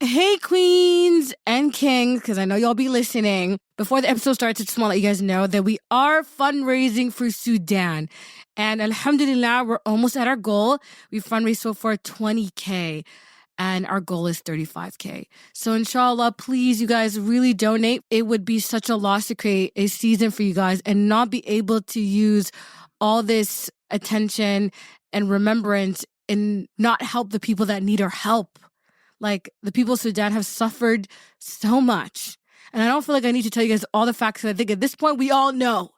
Hey, queens and kings, because I know y'all be listening. Before the episode starts, I just want to let you guys know that we are fundraising for Sudan. And alhamdulillah, we're almost at our goal. We've fundraised so far $20K, and our goal is $35K. So inshallah, please, you guys really donate. It would be such a loss to create a season for you guys and not be able to use all this attention and remembrance and not help the people that need our help. Like, the people of Sudan have suffered so much. And I don't feel like I need to tell you guys all the facts. I think at this point, we all know.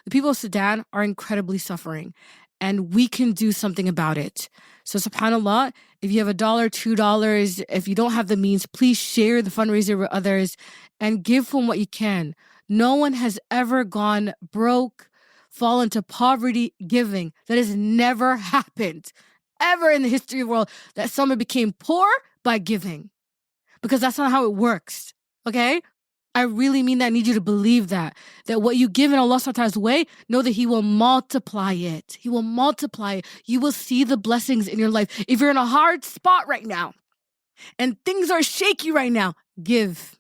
The people of Sudan are incredibly suffering. And we can do something about it. So subhanAllah, if you have $1, $2, if you don't have the means, please share the fundraiser with others and give from what you can. No one has ever gone broke, fallen into poverty giving. That has never happened. Ever in the history of the world that someone became poor by giving. Because that's not how it works. Okay? I really mean that. I need you to believe that. That what you give in Allah Subhanahu's way, know that He will multiply it. He will multiply it. You will see the blessings in your life. If you're in a hard spot right now and things are shaky right now, give.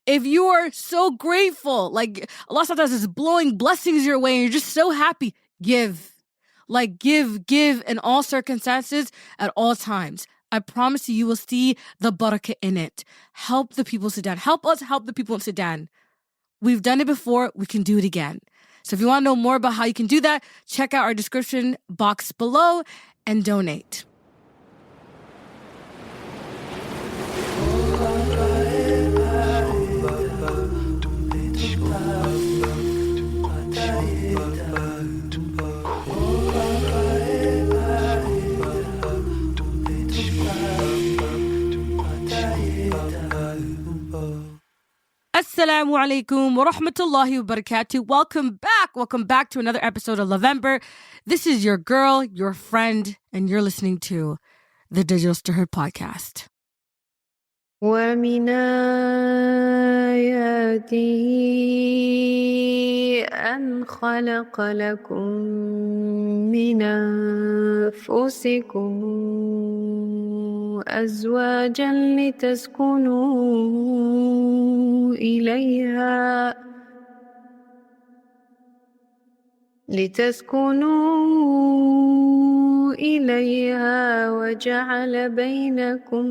If you are so grateful, like Allah Subhanahu is blowing blessings your way and you're just so happy, give. Like give in all circumstances at all times. I promise you, you will see the barakah in it. Help the people of Sudan. Help us help the people of Sudan. We've done it before. We can do it again. So if you want to know more about how you can do that, check out our description box below and donate. Assalamu alaikum wa rahmatullahi wa barakatuh. Welcome back to another episode of November. This is your girl, your friend, and you're listening to the Digital Sisterhood podcast. وَمِنْ آيَاتِهِ أَنْ خَلَقَ لَكُم مِّنْ أَنفُسِكُمْ أَزْوَاجًا لتسكنوا إليها وجعل بينكم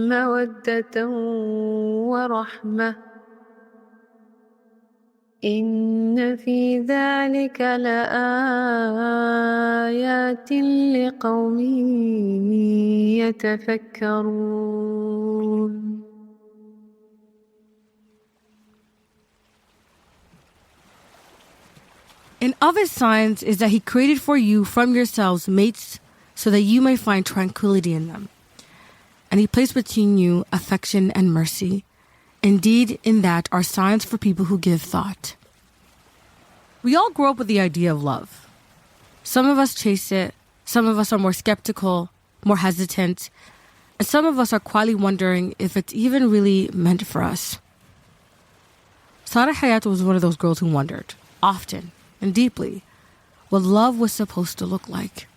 مودة ورحمة إن في ذلك لآيات لقوم يتفكرون. And of His signs is that He created for you from yourselves mates so that you may find tranquility in them. And He placed between you affection and mercy. Indeed, in that are signs for people who give thought. We all grow up with the idea of love. Some of us chase it. Some of us are more skeptical, more hesitant. And some of us are quietly wondering if it's even really meant for us. Sara Hayat was one of those girls who wondered, often and deeply, what love was supposed to look like.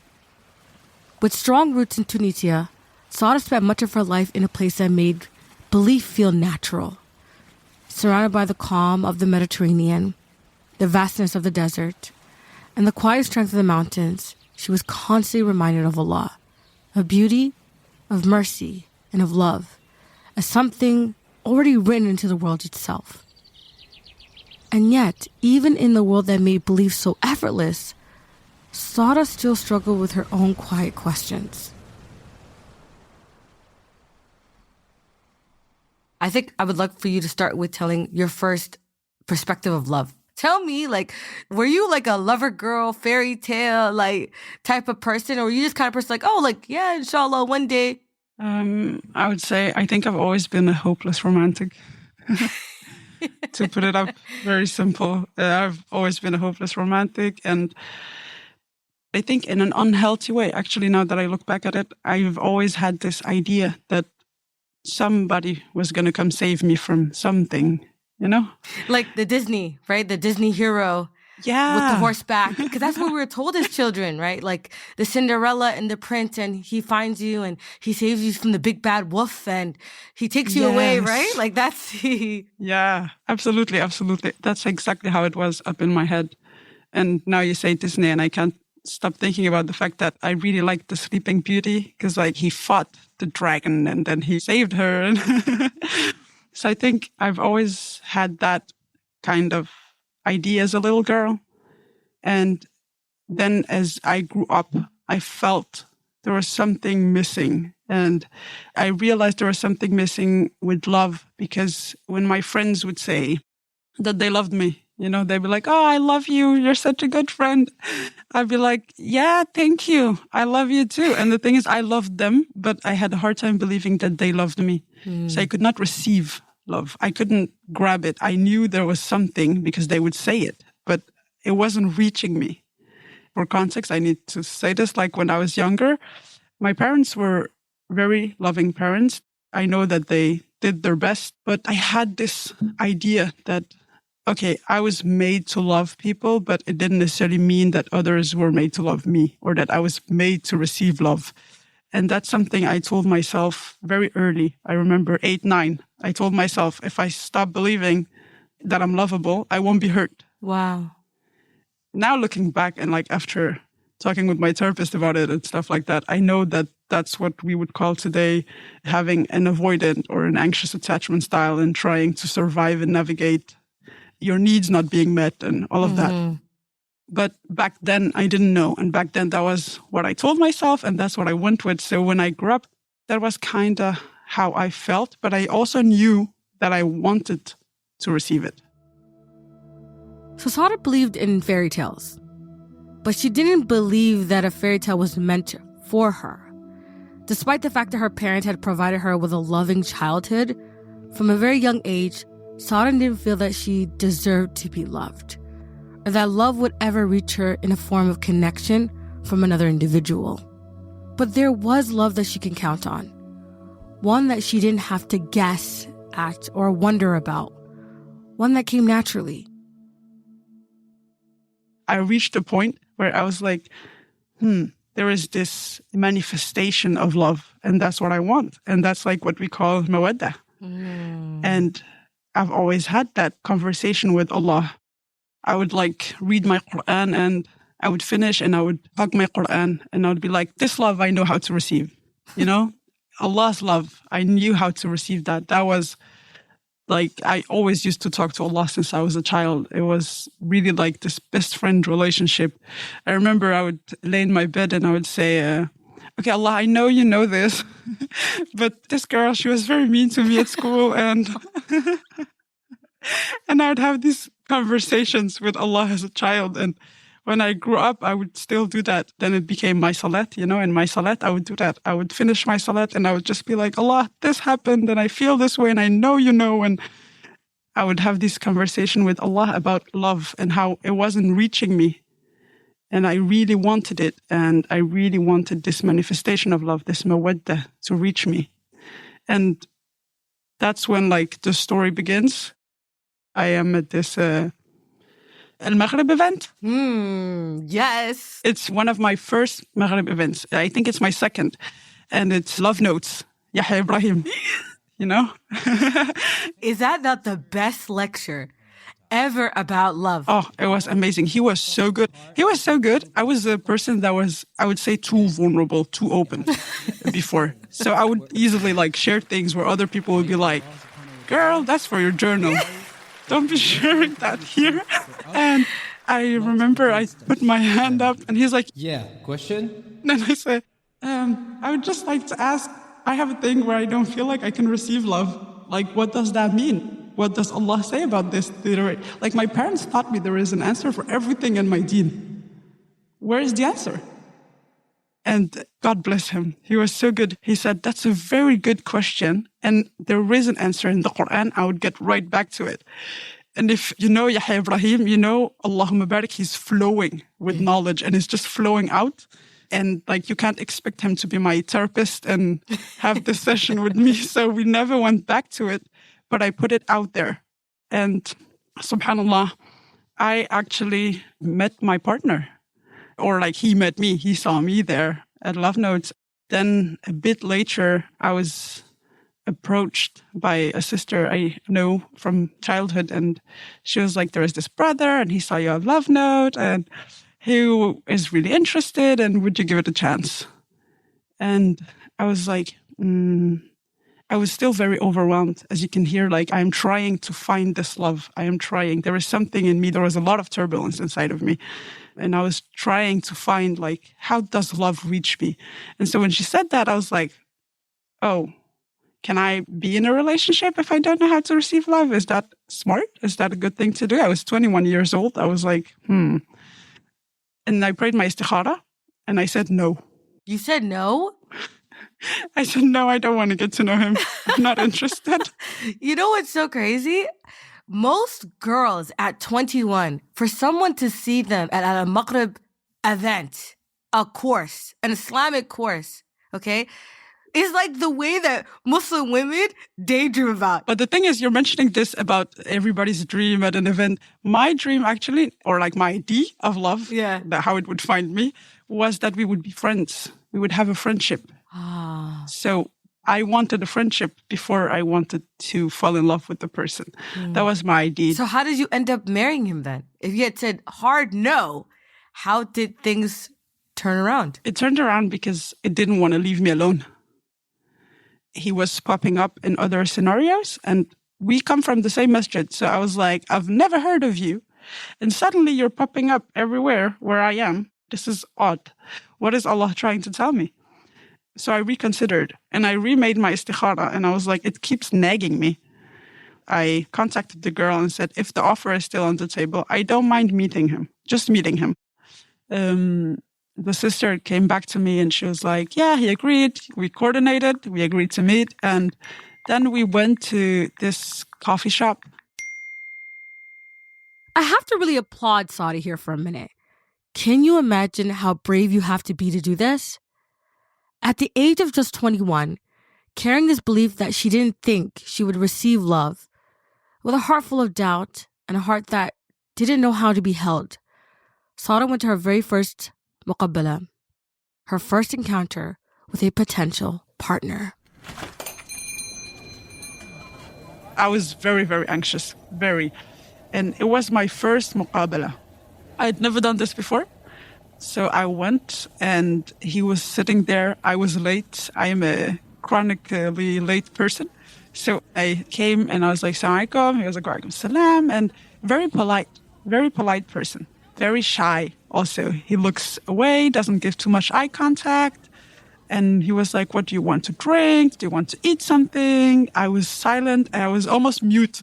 With strong roots in Tunisia, Sara spent much of her life in a place that made belief feel natural. Surrounded by the calm of the Mediterranean, the vastness of the desert, and the quiet strength of the mountains, she was constantly reminded of Allah, of beauty, of mercy, and of love, as something already written into the world itself. And yet, even in the world that made belief so effortless, Sara still struggled with her own quiet questions. I think I would like for you to start with telling your first perspective of love. Tell me, were you like a lover girl, fairy tale, type of person? Or were you just kind of person yeah, inshallah, one day? I would say I think I've always been a hopeless romantic. To put it up very simple, I've always been a hopeless romantic, and I think in an unhealthy way. Actually, now that I look back at it, I've always had this idea that somebody was going to come save me from something, you know? Like the Disney, right? The Disney hero. with the horseback. Because that's what we were told as children, right? Like the Cinderella and the prince, and he finds you and he saves you from the big bad wolf and he takes you away, right? Like that's... Yeah, absolutely, absolutely. That's exactly how it was up in my head. And now you say Disney and I can't stop thinking about the fact that I really like the Sleeping Beauty because like he fought the dragon and then he saved her. So I think I've always had that kind of idea as a little girl. And then as I grew up, I felt there was something missing. And I realized there was something missing with love because when my friends would say that they loved me, you know, they'd be like, oh, I love you. You're such a good friend. I'd be like, yeah, thank you. I love you too. And the thing is, I loved them, but I had a hard time believing that they loved me. So I could not receive love. I couldn't grab it. I knew there was something because they would say it, but it wasn't reaching me. For context, I need to say this. Like when I was younger, my parents were very loving parents. I know that they did their best, but I had this idea that okay, I was made to love people, but it didn't necessarily mean that others were made to love me or that I was made to receive love. And that's something I told myself very early. I remember 8, 9. I told myself, if I stop believing that I'm lovable, I won't be hurt. Wow. Now looking back and like after talking with my therapist about it and stuff like that, I know that that's what we would call today having an avoidant or an anxious attachment style and trying to survive and navigate your needs not being met and all of that. But back then I didn't know. And back then that was what I told myself and that's what I went with. So when I grew up, that was kind of how I felt. But I also knew that I wanted to receive it. So Sara believed in fairy tales, but she didn't believe that a fairy tale was meant for her. Despite the fact that her parents had provided her with a loving childhood, from a very young age, Sara didn't feel that she deserved to be loved, or that love would ever reach her in a form of connection from another individual. But there was love that she can count on, one that she didn't have to guess at or wonder about, one that came naturally. I reached a point where I was like, there is this manifestation of love, and that's what I want. And that's like what we call Mawadda. And I've always had that conversation with Allah. I would like read my Quran and I would finish and I would hug my Quran and I would be like, this love I know how to receive, you know, Allah's love. I knew how to receive that. That was like, I always used to talk to Allah since I was a child. It was really like this best friend relationship. I remember I would lay in my bed and I would say, okay, Allah, I know you know this, but this girl, she was very mean to me at school. And I would have these conversations with Allah as a child. And when I grew up, I would still do that. Then it became my salat, you know, and my salat, I would do that. I would finish my salat and I would just be like, Allah, this happened and I feel this way and I know you know. And I would have this conversation with Allah about love and how it wasn't reaching me. And I really wanted it. And I really wanted this manifestation of love, this mawadda, to reach me. And that's when like the story begins. I am at this Al-Maghrib event. Yes. It's one of my first Maghrib events. I think it's my second. And it's Love Notes, Yahya Ibrahim, you know? Is that not the best lecture ever about love? Oh, it was amazing. He was so good. He was so good. I was a person that was, I would say, too vulnerable, too open before. So I would easily like share things where other people would be like, girl, that's for your journal. Don't be sharing that here. And I remember I put my hand up and he's like, yeah, question? And I said, I would just like to ask, I have a thing where I don't feel like I can receive love. Like, what does that mean? What does Allah say about this? Like, my parents taught me there is an answer for everything in my deen. Where is the answer? And God bless him. He was so good. He said, that's a very good question. And there is an answer in the Quran. I would get right back to it. And if you know Yahya Ibrahim, you know, Allahumma barik, he's flowing with knowledge and it's just flowing out. And like, you can't expect him to be my therapist and have this session with me. So we never went back to it, but I put it out there. And subhanAllah, I actually met my partner, or like he met me. He saw me there at Love Notes. Then a bit later, I was approached by a sister I know from childhood, and she was like, there is this brother and he saw you on Love Note and he is really interested, and would you give it a chance? And I was like, I was still very overwhelmed. As you can hear, like, I'm trying to find this love. I am trying. There is something in me. There was a lot of turbulence inside of me. And I was trying to find, like, how does love reach me? And so when she said that, I was like, oh, can I be in a relationship if I don't know how to receive love? Is that smart? Is that a good thing to do? I was 21 years old. I was like, And I prayed my istikhara and I said no. You said no? I said, no, I don't want to get to know him. I'm not interested. You know what's so crazy? Most girls at 21, for someone to see them at a Maghrib event, a course, an Islamic course, okay? It's like the way that Muslim women daydream about. But the thing is, you're mentioning this about everybody's dream at an event. My dream actually, or like my idea of love, how it would find me, was that we would be friends. We would have a friendship. So I wanted a friendship before I wanted to fall in love with the person. That was my idea. So how did you end up marrying him then? If you had said hard no, how did things turn around? It turned around because it didn't want to leave me alone. He was popping up in other scenarios, and we come from the same masjid. So I was like, I've never heard of you. And suddenly you're popping up everywhere where I am. This is odd. What is Allah trying to tell me? So I reconsidered and I remade my istikhara, and I was like, it keeps nagging me. I contacted the girl and said, if the offer is still on the table, I don't mind meeting him, just meeting him. The sister came back to me and she was like, yeah, he agreed. We coordinated. We agreed to meet. And then we went to this coffee shop. I have to really applaud Sara here for a minute. Can you imagine how brave you have to be to do this? At the age of just 21, carrying this belief that she didn't think she would receive love, with a heart full of doubt and a heart that didn't know how to be held, Sara went to her very first muqabbala, her first encounter with a potential partner. I was very, very anxious, very. And it was my first muqabbala. I had never done this before. So I went and he was sitting there. I was late. I am a chronically late person. So I came and I was like, Assalamu alaikum. He was like, Walaikum salam. And very polite person. Very shy also. He looks away, doesn't give too much eye contact. And he was like, what do you want to drink? Do you want to eat something? I was silent. I was almost mute.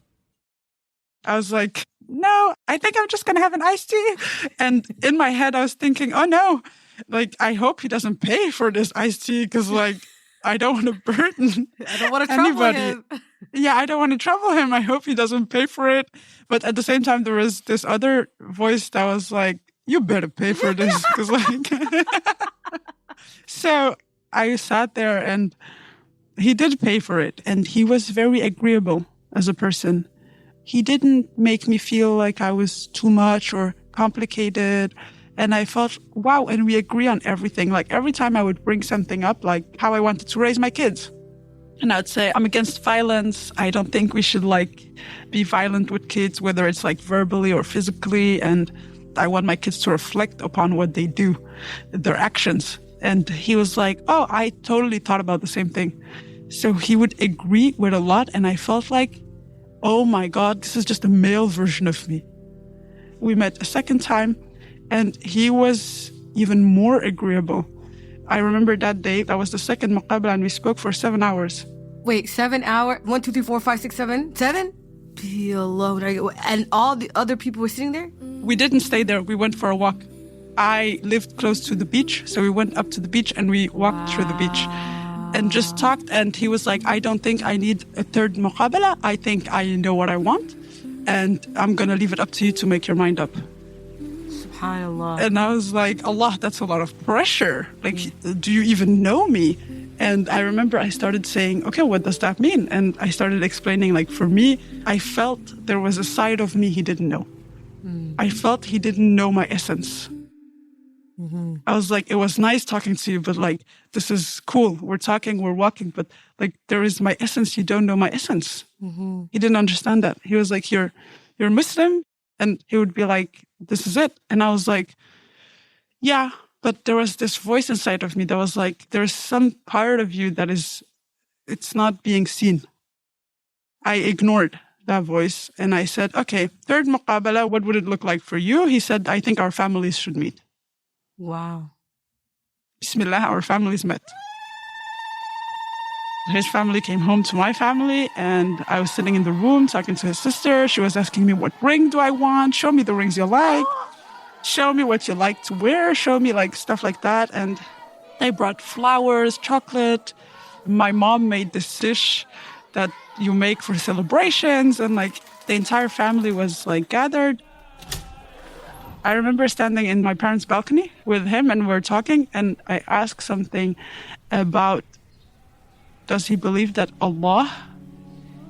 I was like, no, I think I'm just going to have an iced tea. And in my head, I was thinking, oh no, like, I hope he doesn't pay for this iced tea because, like, I don't want to burden I don't want to trouble him. Yeah, I don't want to trouble him. I hope he doesn't pay for it. But at the same time, there was this other voice that was like, you better pay for this. Cause like, so I sat there and he did pay for it. And he was very agreeable as a person. He didn't make me feel like I was too much or complicated. And I felt, wow, and we agree on everything. Like every time I would bring something up, like how I wanted to raise my kids. And I'd say, I'm against violence. I don't think we should like be violent with kids, whether it's like verbally or physically. And I want my kids to reflect upon what they do, their actions. And he was like, oh, I totally thought about the same thing. So he would agree with a lot. And I felt like, oh my God, this is just a male version of me. We met a second time and he was even more agreeable. I remember that day, that was the second muqabala, and we spoke for 7 hours. Wait, 7 hours? 1, 2, 3, 4, 5, 6, 7? 7? And all the other people were sitting there? We didn't stay there. We went for a walk. I lived close to the beach, so we went up to the beach and we walked through the beach and just talked. And he was like, I don't think I need a third muqabala. I think I know what I want. And I'm going to leave it up to you to make your mind up. SubhanAllah. And I was like, Allah, that's a lot of pressure. Like, do you even know me? And I remember I started saying, okay, what does that mean? And I started explaining, like, for me, I felt there was a side of me he didn't know. I felt he didn't know my essence. I was like, it was nice talking to you, but like, this is cool. We're talking, we're walking, but like, there is my essence. You don't know my essence. He didn't understand that. He was like, you're Muslim. And he would be like, this is it. And I was like, yeah, but there was this voice inside of me that was like, there's some part of you that is, it's not being seen. I ignored that voice and I said, okay, third muqabala, what would it look like for you? He said, I think our families should meet. Wow. Bismillah, our families met. His family came home to my family and I was sitting in the room talking to his sister. She was asking me, what ring do I want? Show me the rings you like. Show me what you like to wear. Show me like stuff like that. And they brought flowers, chocolate. My mom made this dish that you make for celebrations. And like the entire family was like gathered. I remember standing in my parents' balcony with him and we were talking. And I asked something about, does he believe that Allah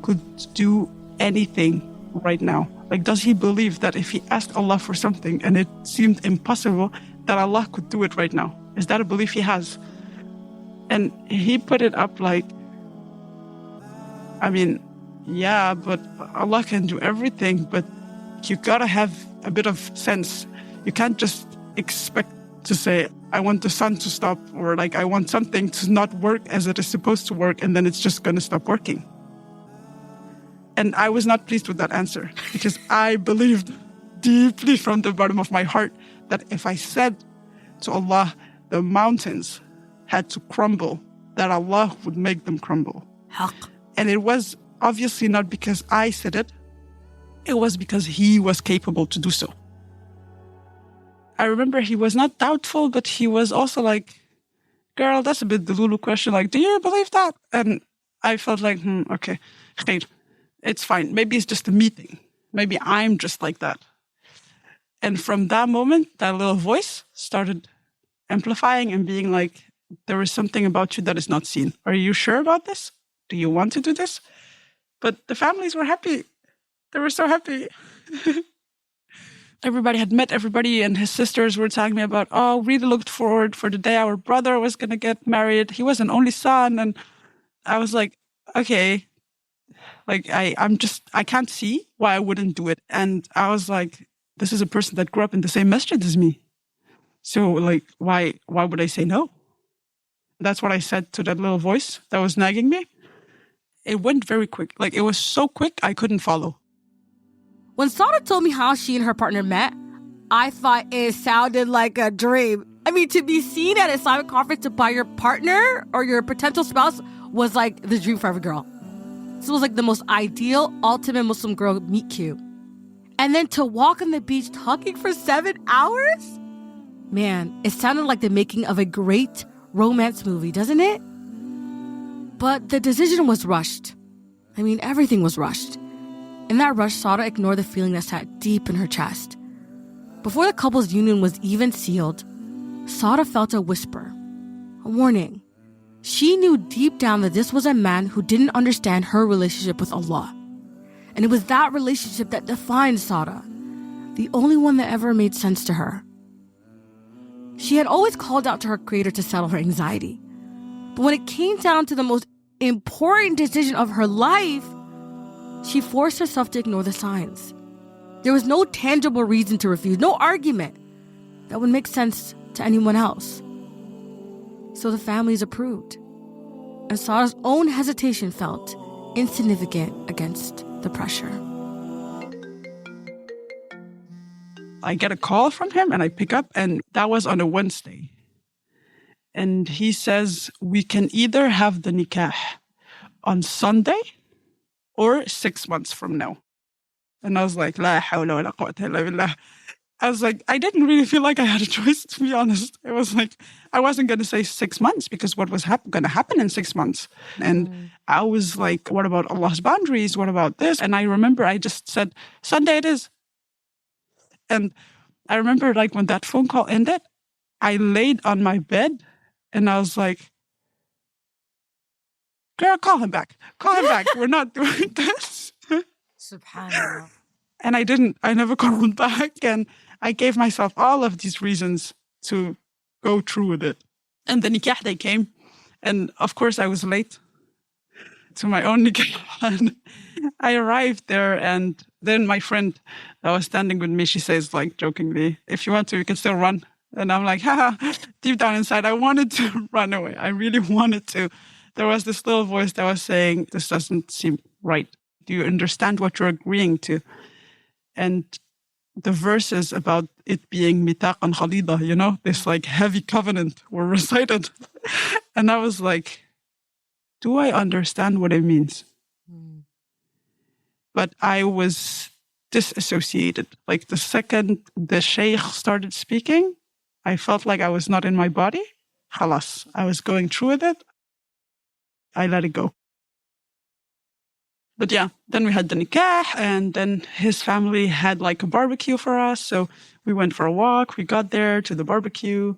could do anything right now? Like, does he believe that if he asked Allah for something and it seemed impossible, that Allah could do it right now? Is that a belief he has? And he put it up like, I mean, yeah, but Allah can do everything, but you gotta have a bit of sense. You can't just expect to say, I want the sun to stop, or like, I want something to not work as it is supposed to work, and then it's just gonna stop working. And I was not pleased with that answer because I believed deeply from the bottom of my heart that if I said to Allah, the mountains had to crumble, that Allah would make them crumble. And it was obviously not because I said it. It was because he was capable to do so. I remember he was not doubtful, but he was also like, girl, that's a bit the Lulu question. Like, do you believe that? And I felt like, okay, khair. It's fine. Maybe it's just a meeting. Maybe I'm just like that. And from that moment, that little voice started amplifying and being like, there is something about you that is not seen. Are you sure about this? Do you want to do this? But the families were happy. They were so happy. Everybody had met everybody, and his sisters were telling me about, oh, really looked forward for the day our brother was going to get married. He was an only son. And I was like, okay, like I can't see why I wouldn't do it. And I was like, this is a person that grew up in the same masjid as me. So like, why would I say no? That's what I said to that little voice that was nagging me. It went very quick. Like, it was so quick, I couldn't follow. When Sara told me how she and her partner met, I thought it sounded like a dream. I mean, to be seen at an Islamic conference by your partner or your potential spouse was like the dream for every girl. This was like the most ideal, ultimate Muslim girl meet cute. And then to walk on the beach talking for 7 hours? Man, it sounded like the making of a great romance movie, doesn't it? But the decision was rushed. I mean, everything was rushed. In that rush, Sara ignored the feeling that sat deep in her chest. Before the couple's union was even sealed, Sara felt a whisper, a warning. She knew deep down that this was a man who didn't understand her relationship with Allah. And it was that relationship that defined Sara, the only one that ever made sense to her. She had always called out to her creator to settle her anxiety. But when it came down to the most important decision of her life, she forced herself to ignore the signs. There was no tangible reason to refuse, no argument that would make sense to anyone else. So the families approved. And Sara's own hesitation felt insignificant against the pressure. I get a call from him and I pick up, and that was on a Wednesday. And he says, we can either have the nikah on Sunday or 6 months from now. And I was like, La hawla wa la quwwata illa billah. I was like, I didn't really feel like I had a choice, to be honest. It was like, I wasn't going to say 6 months because what was going to happen in 6 months? And I was like, what about Allah's boundaries? What about this? And I remember I just said, Sunday it is. And I remember like when that phone call ended, I laid on my bed and I was like, girl, call him back. Call him back. We're not doing this. SubhanAllah. And I never called back. And I gave myself all of these reasons to go through with it. And the nikah day came. And of course, I was late to my own nikah. And I arrived there, and then my friend that was standing with me, she says, like, jokingly, if you want to, you can still run. And I'm like, haha, deep down inside, I wanted to run away. I really wanted to. There was this little voice that was saying, this doesn't seem right. Do you understand what you're agreeing to? And the verses about it being mitaqan khalida, you know, this like heavy covenant were recited. And I was like, do I understand what it means? But I was disassociated. Like the second the sheikh started speaking, I felt like I was not in my body. Khalas, I was going through with it. I let it go. But yeah, then we had the nikah, and then his family had like a barbecue for us. So we went for a walk. We got there to the barbecue.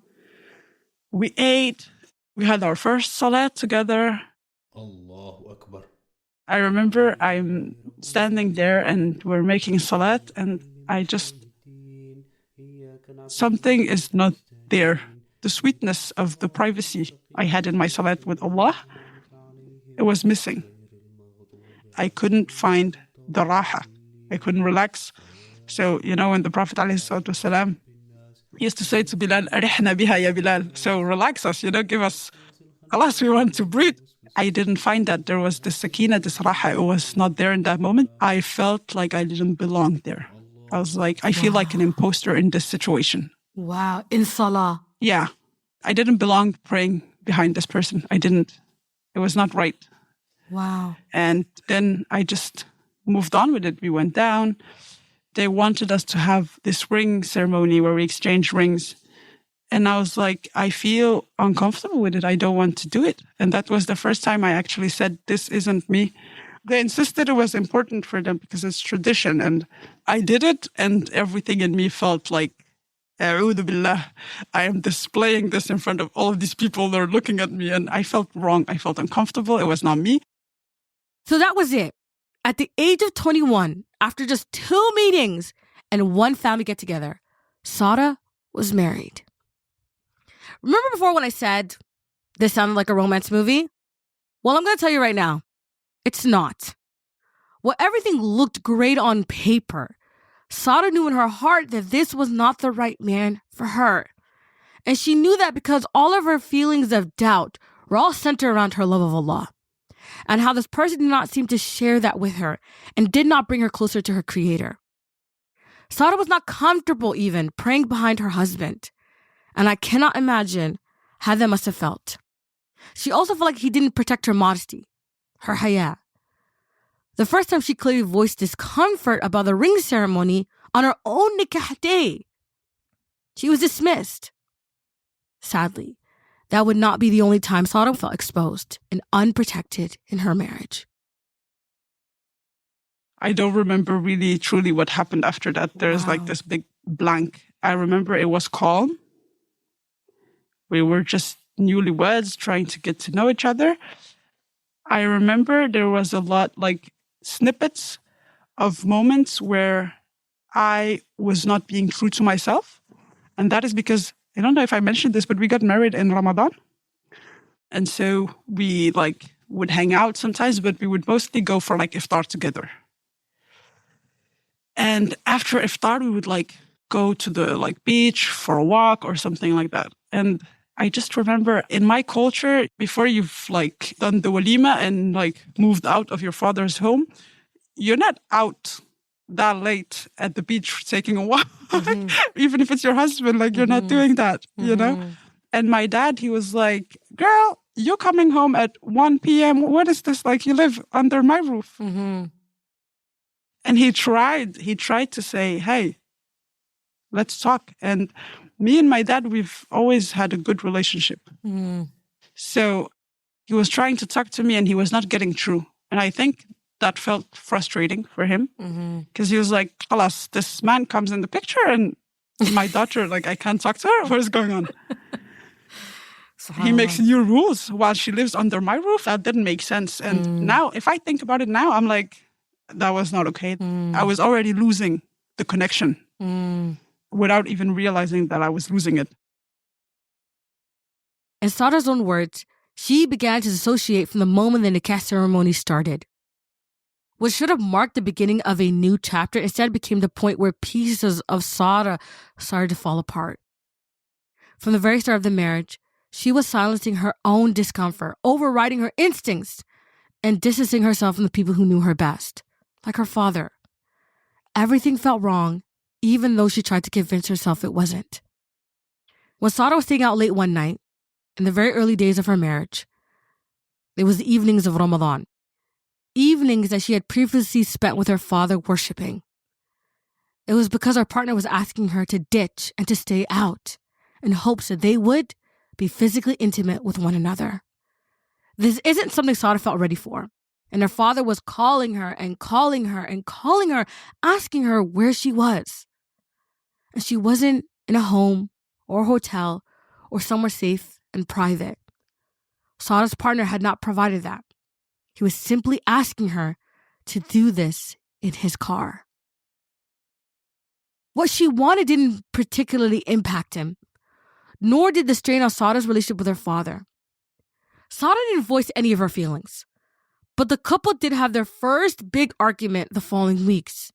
We ate. We had our first salat together. Allahu Akbar. I remember I'm standing there and we're making salat, and something is not there. The sweetness of the privacy I had in my salat with Allah, it was missing. I couldn't find the raha. I couldn't relax. So, you know, when the Prophet ﷺ used to say to Bilal, "Arihna biha ya Bilal." So relax us, you know, give us, alas, we want to breathe. I didn't find that. There was this sakina, this raha. It was not there in that moment. I felt like I didn't belong there. I was like, I feel like an imposter in this situation. Wow. In salah. Yeah. I didn't belong praying behind this person. I didn't. It was not right. Wow. And then I just moved on with it. We went down. They wanted us to have this ring ceremony where we exchange rings. And I was like, I feel uncomfortable with it. I don't want to do it. And that was the first time I actually said, this isn't me. They insisted it was important for them because it's tradition. And I did it, and everything in me felt like, A'udhu billah, I am displaying this in front of all of these people. They're looking at me, and I felt wrong. I felt uncomfortable. It was not me. So that was it. At the age of 21, after just 2 meetings and 1 family get-together, Sara was married. Remember before when I said this sounded like a romance movie? Well, I'm going to tell you right now, it's not. While everything looked great on paper, Sara knew in her heart that this was not the right man for her. And she knew that because all of her feelings of doubt were all centered around her love of Allah, and how this person did not seem to share that with her and did not bring her closer to her Creator. Sara was not comfortable even praying behind her husband, and I cannot imagine how that must have felt. She also felt like he didn't protect her modesty, her haya. The first time she clearly voiced discomfort about the ring ceremony on her own nikah day, she was dismissed. Sadly, that would not be the only time Sara felt exposed and unprotected in her marriage. I don't remember really truly what happened after that. There's like this big blank. I remember it was calm. We were just newlyweds trying to get to know each other. I remember there was a lot like snippets of moments where I was not being true to myself. And that is because, I don't know if I mentioned this, but we got married in Ramadan. And so we like would hang out sometimes, but we would mostly go for like iftar together. And after iftar, we would like go to the like beach for a walk or something like that. And I just remember in my culture, before you've like done the walima and like moved out of your father's home, you're not out that late at the beach taking a walk. Mm-hmm. Even if it's your husband, like you're not doing that, you know? And my dad, he was like, girl, you're coming home at 1 p.m. What is this? Like you live under my roof. Mm-hmm. And he tried to say, hey, let's talk. And me and my dad, we've always had a good relationship. Mm. So he was trying to talk to me and he was not getting through. And I think that felt frustrating for him because he was like, alas, this man comes in the picture and my daughter, like, I can't talk to her. What is going on? He makes new rules while she lives under my roof. That didn't make sense. And now, if I think about it now, I'm like, that was not okay. I was already losing the connection without even realizing that I was losing it. In Sara's own words, she began to dissociate from the moment the nikah ceremony started. What should have marked the beginning of a new chapter instead became the point where pieces of Sara started to fall apart. From the very start of the marriage, she was silencing her own discomfort, overriding her instincts, and distancing herself from the people who knew her best, like her father. Everything felt wrong, even though she tried to convince herself it wasn't. When Sara was staying out late one night, in the very early days of her marriage, it was the evenings of Ramadan. Evenings that she had previously spent with her father worshiping. It was because her partner was asking her to ditch and to stay out in hopes that they would be physically intimate with one another. This isn't something Sara felt ready for. And her father was calling her and calling her and calling her, asking her where she was. And she wasn't in a home or a hotel or somewhere safe and private. Sara's partner had not provided that. He was simply asking her to do this in his car. What she wanted didn't particularly impact him, nor did the strain on Sara's relationship with her father. Sara didn't voice any of her feelings, but the couple did have their first big argument the following weeks,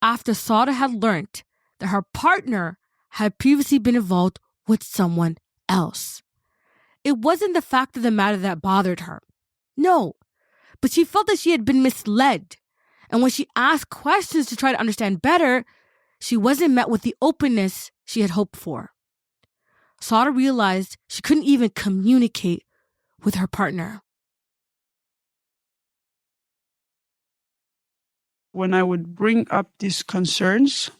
after Sara had learned that her partner had previously been involved with someone else. It wasn't the fact of the matter that bothered her. No. But she felt that she had been misled. And when she asked questions to try to understand better, she wasn't met with the openness she had hoped for. Sara realized she couldn't even communicate with her partner. When I would bring up these concerns,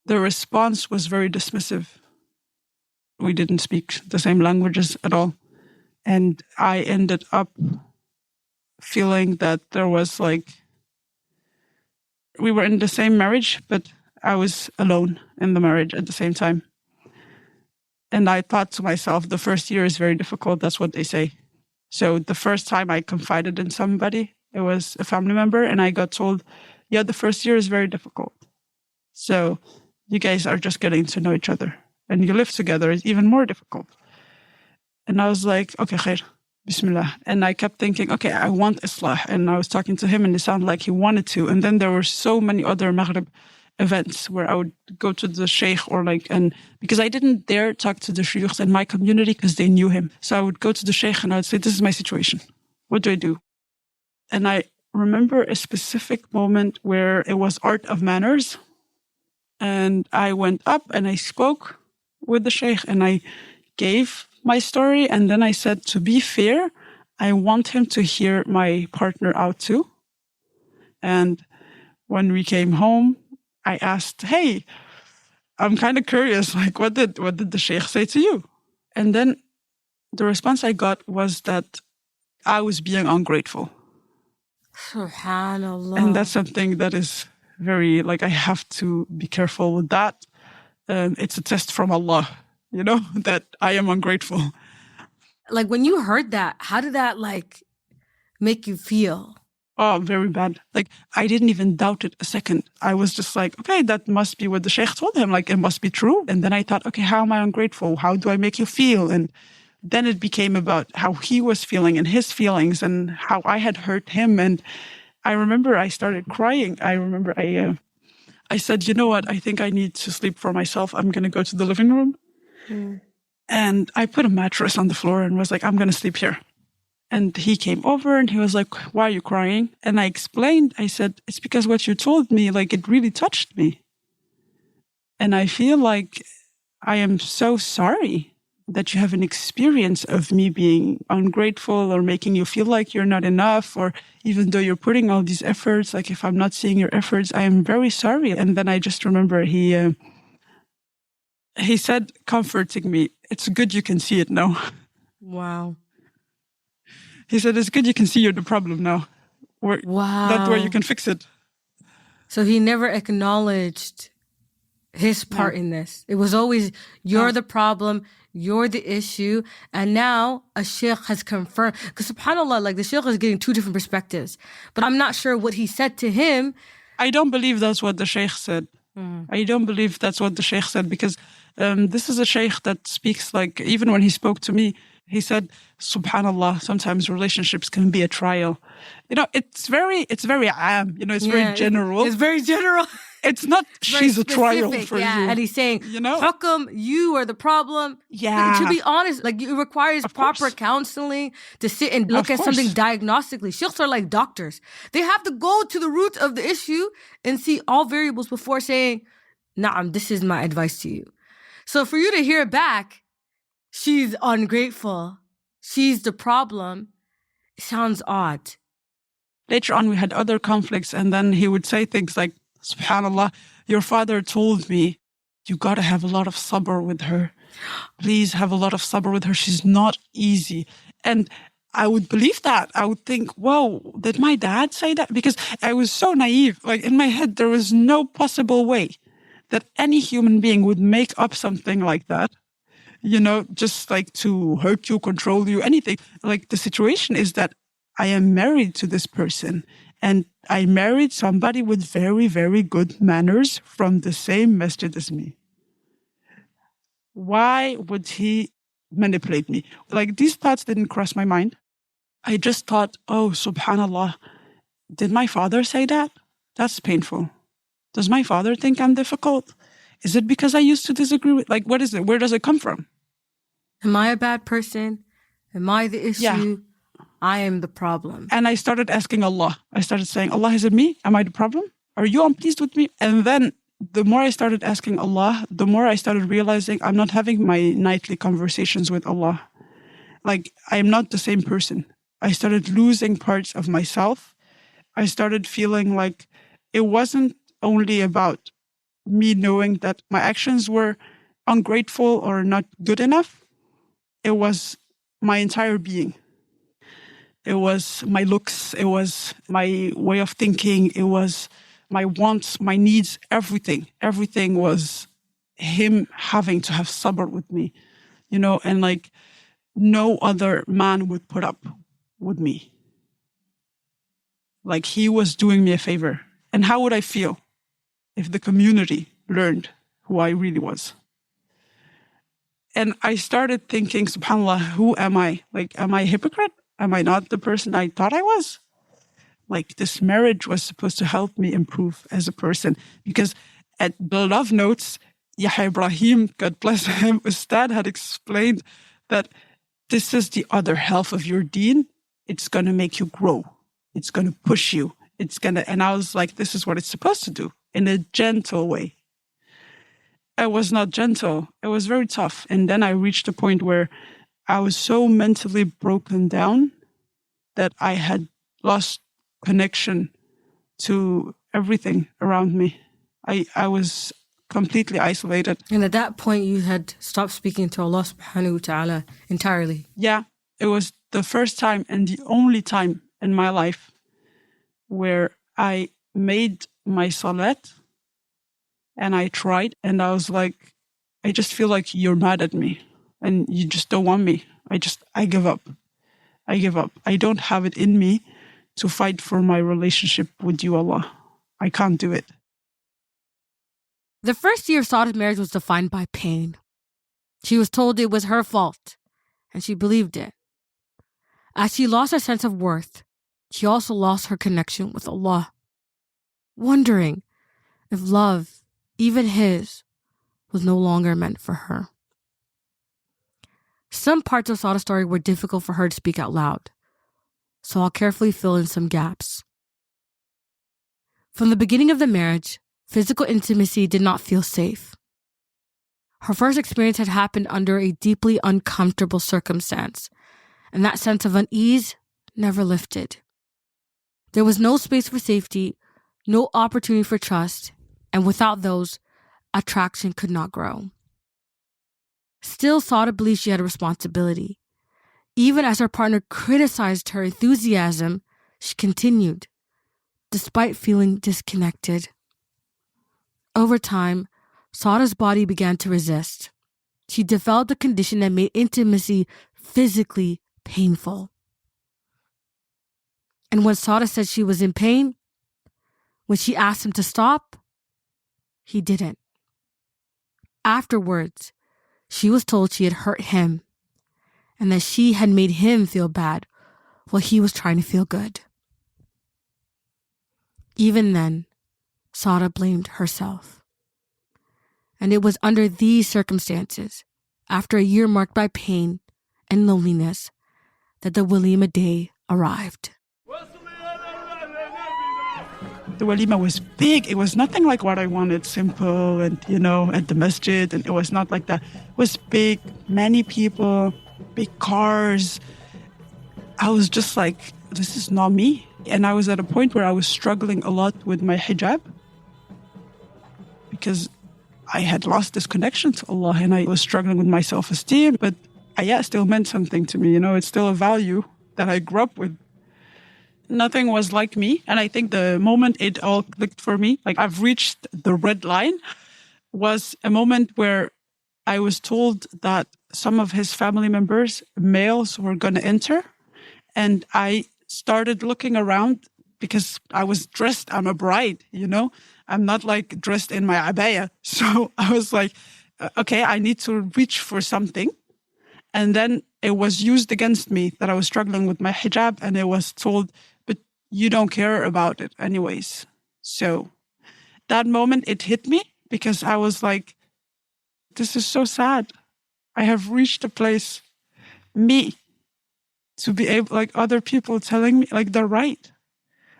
the response was very dismissive. We didn't speak the same languages at all. And I ended up feeling that there was we were in the same marriage, but I was alone in the marriage at the same time. And I thought to myself, the first year is very difficult. That's what they say. So the first time I confided in somebody, it was a family member, and I got told, yeah, the first year is very difficult. So you guys are just getting to know each other. And you live together is even more difficult. And I was like, okay, khair. Bismillah. And I kept thinking, okay, I want Islah. And I was talking to him and it sounded like he wanted to. And then there were so many other Maghrib events where I would go to the sheikh and because I didn't dare talk to the shuyukhs in my community because they knew him. So I would go to the sheikh and I would say, this is my situation. What do I do? And I remember a specific moment where it was art of manners. And I went up and I spoke with the sheikh and I gave my story, and then I said, to be fair, I want him to hear my partner out too. And when we came home, I asked, hey, I'm kind of curious, what did the sheikh say to you? And then the response I got was that I was being ungrateful. Subhanallah. And that's something that is very, I have to be careful with that. It's a test from Allah. That I am ungrateful. When you heard that, how did that make you feel? Oh, very bad. I didn't even doubt it a second. I was just like, okay, that must be what the sheikh told him. It must be true. And then I thought, okay, how am I ungrateful? How do I make you feel? And then it became about how he was feeling and his feelings and how I had hurt him. And I remember I started crying. I remember I said, you know what? I think I need to sleep for myself. I'm going to go to the living room. And I put a mattress on the floor and was like, I'm going to sleep here. And he came over and he was like, why are you crying? And I explained, I said, it's because what you told me, it really touched me. And I feel like I am so sorry that you have an experience of me being ungrateful or making you feel like you're not enough, or even though you're putting all these efforts, if I'm not seeing your efforts, I am very sorry. And then I just remember he said, comforting me, it's good you can see it now. Wow. He said, it's good you can see you're the problem now. Wow. That's where you can fix it. So he never acknowledged his part in this. It was always, you're the problem, you're the issue. And now a sheikh has confirmed, because subhanAllah, like the sheikh is getting two different perspectives. But I'm not sure what he said to him. I don't believe that's what the sheikh said. I don't believe that's what the sheikh said, because this is a sheikh that speaks like, even when he spoke to me, he said, subhanallah, sometimes relationships can be a trial. You know, it's very am, you know, it's very general. It's very general. It's not, she's a trial for you. And he's saying, you know, Hukum, you are the problem. Yeah. To be honest, like it requires proper counseling to sit and look at something diagnostically. Sheikhs are like doctors. They have to go to the root of the issue and see all variables before saying, Na'am, this is my advice to you. So for you to hear back, she's ungrateful, she's the problem, it sounds odd. Later on, we had other conflicts, and then he would say things like, subhanallah, your father told me, you got to have a lot of sabr with her. Please have a lot of sabr with her. She's not easy. And I would believe that. I would think, whoa, did my dad say that? Because I was so naive. Like in my head, there was no possible way that any human being would make up something like that. You know, just like to hurt you, control you, anything. Like the situation is that I am married to this person, and I married somebody with very, very good manners from the same masjid as me. Why would he manipulate me? Like these thoughts didn't cross my mind. I just thought, oh, subhanallah, did my father say that? That's painful. Does my father think I'm difficult? Is it because I used to disagree with, like, what is it? Where does it come from? Am I a bad person? Am I the issue? Yeah. I am the problem. And I started asking Allah. I started saying, Allah, is it me? Am I the problem? Are you unpleased with me? And then the more I started asking Allah, the more I started realizing I'm not having my nightly conversations with Allah. Like, I am not the same person. I started losing parts of myself. I started feeling like it wasn't only about me knowing that my actions were ungrateful or not good enough. It was my entire being. It was my looks. It was my way of thinking. It was my wants, my needs, everything. Everything was him having to have sabr with me, you know, and like no other man would put up with me. Like he was doing me a favor. And how would I feel if the community learned who I really was? And I started thinking, subhanAllah, who am I? Like, am I a hypocrite? Am I not the person I thought I was? Like, this marriage was supposed to help me improve as a person. Because at the love notes, Yahya Ibrahim, God bless him, Ustad had explained that this is the other half of your deen. It's going to make you grow. It's going to push you. And I was like, this is what it's supposed to do in a gentle way. It was not gentle. It was very tough. And then I reached a point where I was so mentally broken down that I had lost connection to everything around me. I was completely isolated. And at that point, you had stopped speaking to Allah subhanahu wa ta'ala entirely. Yeah, it was the first time and the only time in my life where I made my salat and I tried, and I was like, I just feel like you're mad at me and you just don't want me. I give up. I give up. I don't have it in me to fight for my relationship with you, Allah. I can't do it. The first year of Sara's marriage was defined by pain. She was told it was her fault, and she believed it. As she lost her sense of worth, she also lost her connection with Allah, wondering if love, even his, was no longer meant for her. Some parts of Sara's story were difficult for her to speak out loud, so I'll carefully fill in some gaps. From the beginning of the marriage, physical intimacy did not feel safe. Her first experience had happened under a deeply uncomfortable circumstance, and that sense of unease never lifted. There was no space for safety, no opportunity for trust, and without those, attraction could not grow. Still, Sara believed she had a responsibility. Even as her partner criticized her enthusiasm, she continued, despite feeling disconnected. Over time, Sara's body began to resist. She developed a condition that made intimacy physically painful. And when Sara said she was in pain, when she asked him to stop, he didn't. Afterwards, she was told she had hurt him and that she had made him feel bad while he was trying to feel good. Even then, Sara blamed herself. And it was under these circumstances, after a year marked by pain and loneliness, that the Walima day arrived. The walima was big. It was nothing like what I wanted, simple and, at the masjid. And it was not like that. It was big, many people, big cars. I was just like, this is not me. And I was at a point where I was struggling a lot with my hijab because I had lost this connection to Allah and I was struggling with my self-esteem. But Hayat still meant something to me. It's still a value that I grew up with. Nothing was like me. And I think the moment it all clicked for me, like I've reached the red line, was a moment where I was told that some of his family members, males, were going to enter. And I started looking around because I was dressed. I'm a bride, I'm not like dressed in my abaya. So I was like, okay, I need to reach for something. And then it was used against me that I was struggling with my hijab, and it was told, but you don't care about it anyways. So that moment, it hit me because I was like, this is so sad. I have reached a place, me, to be able, like other people telling me, like they're right.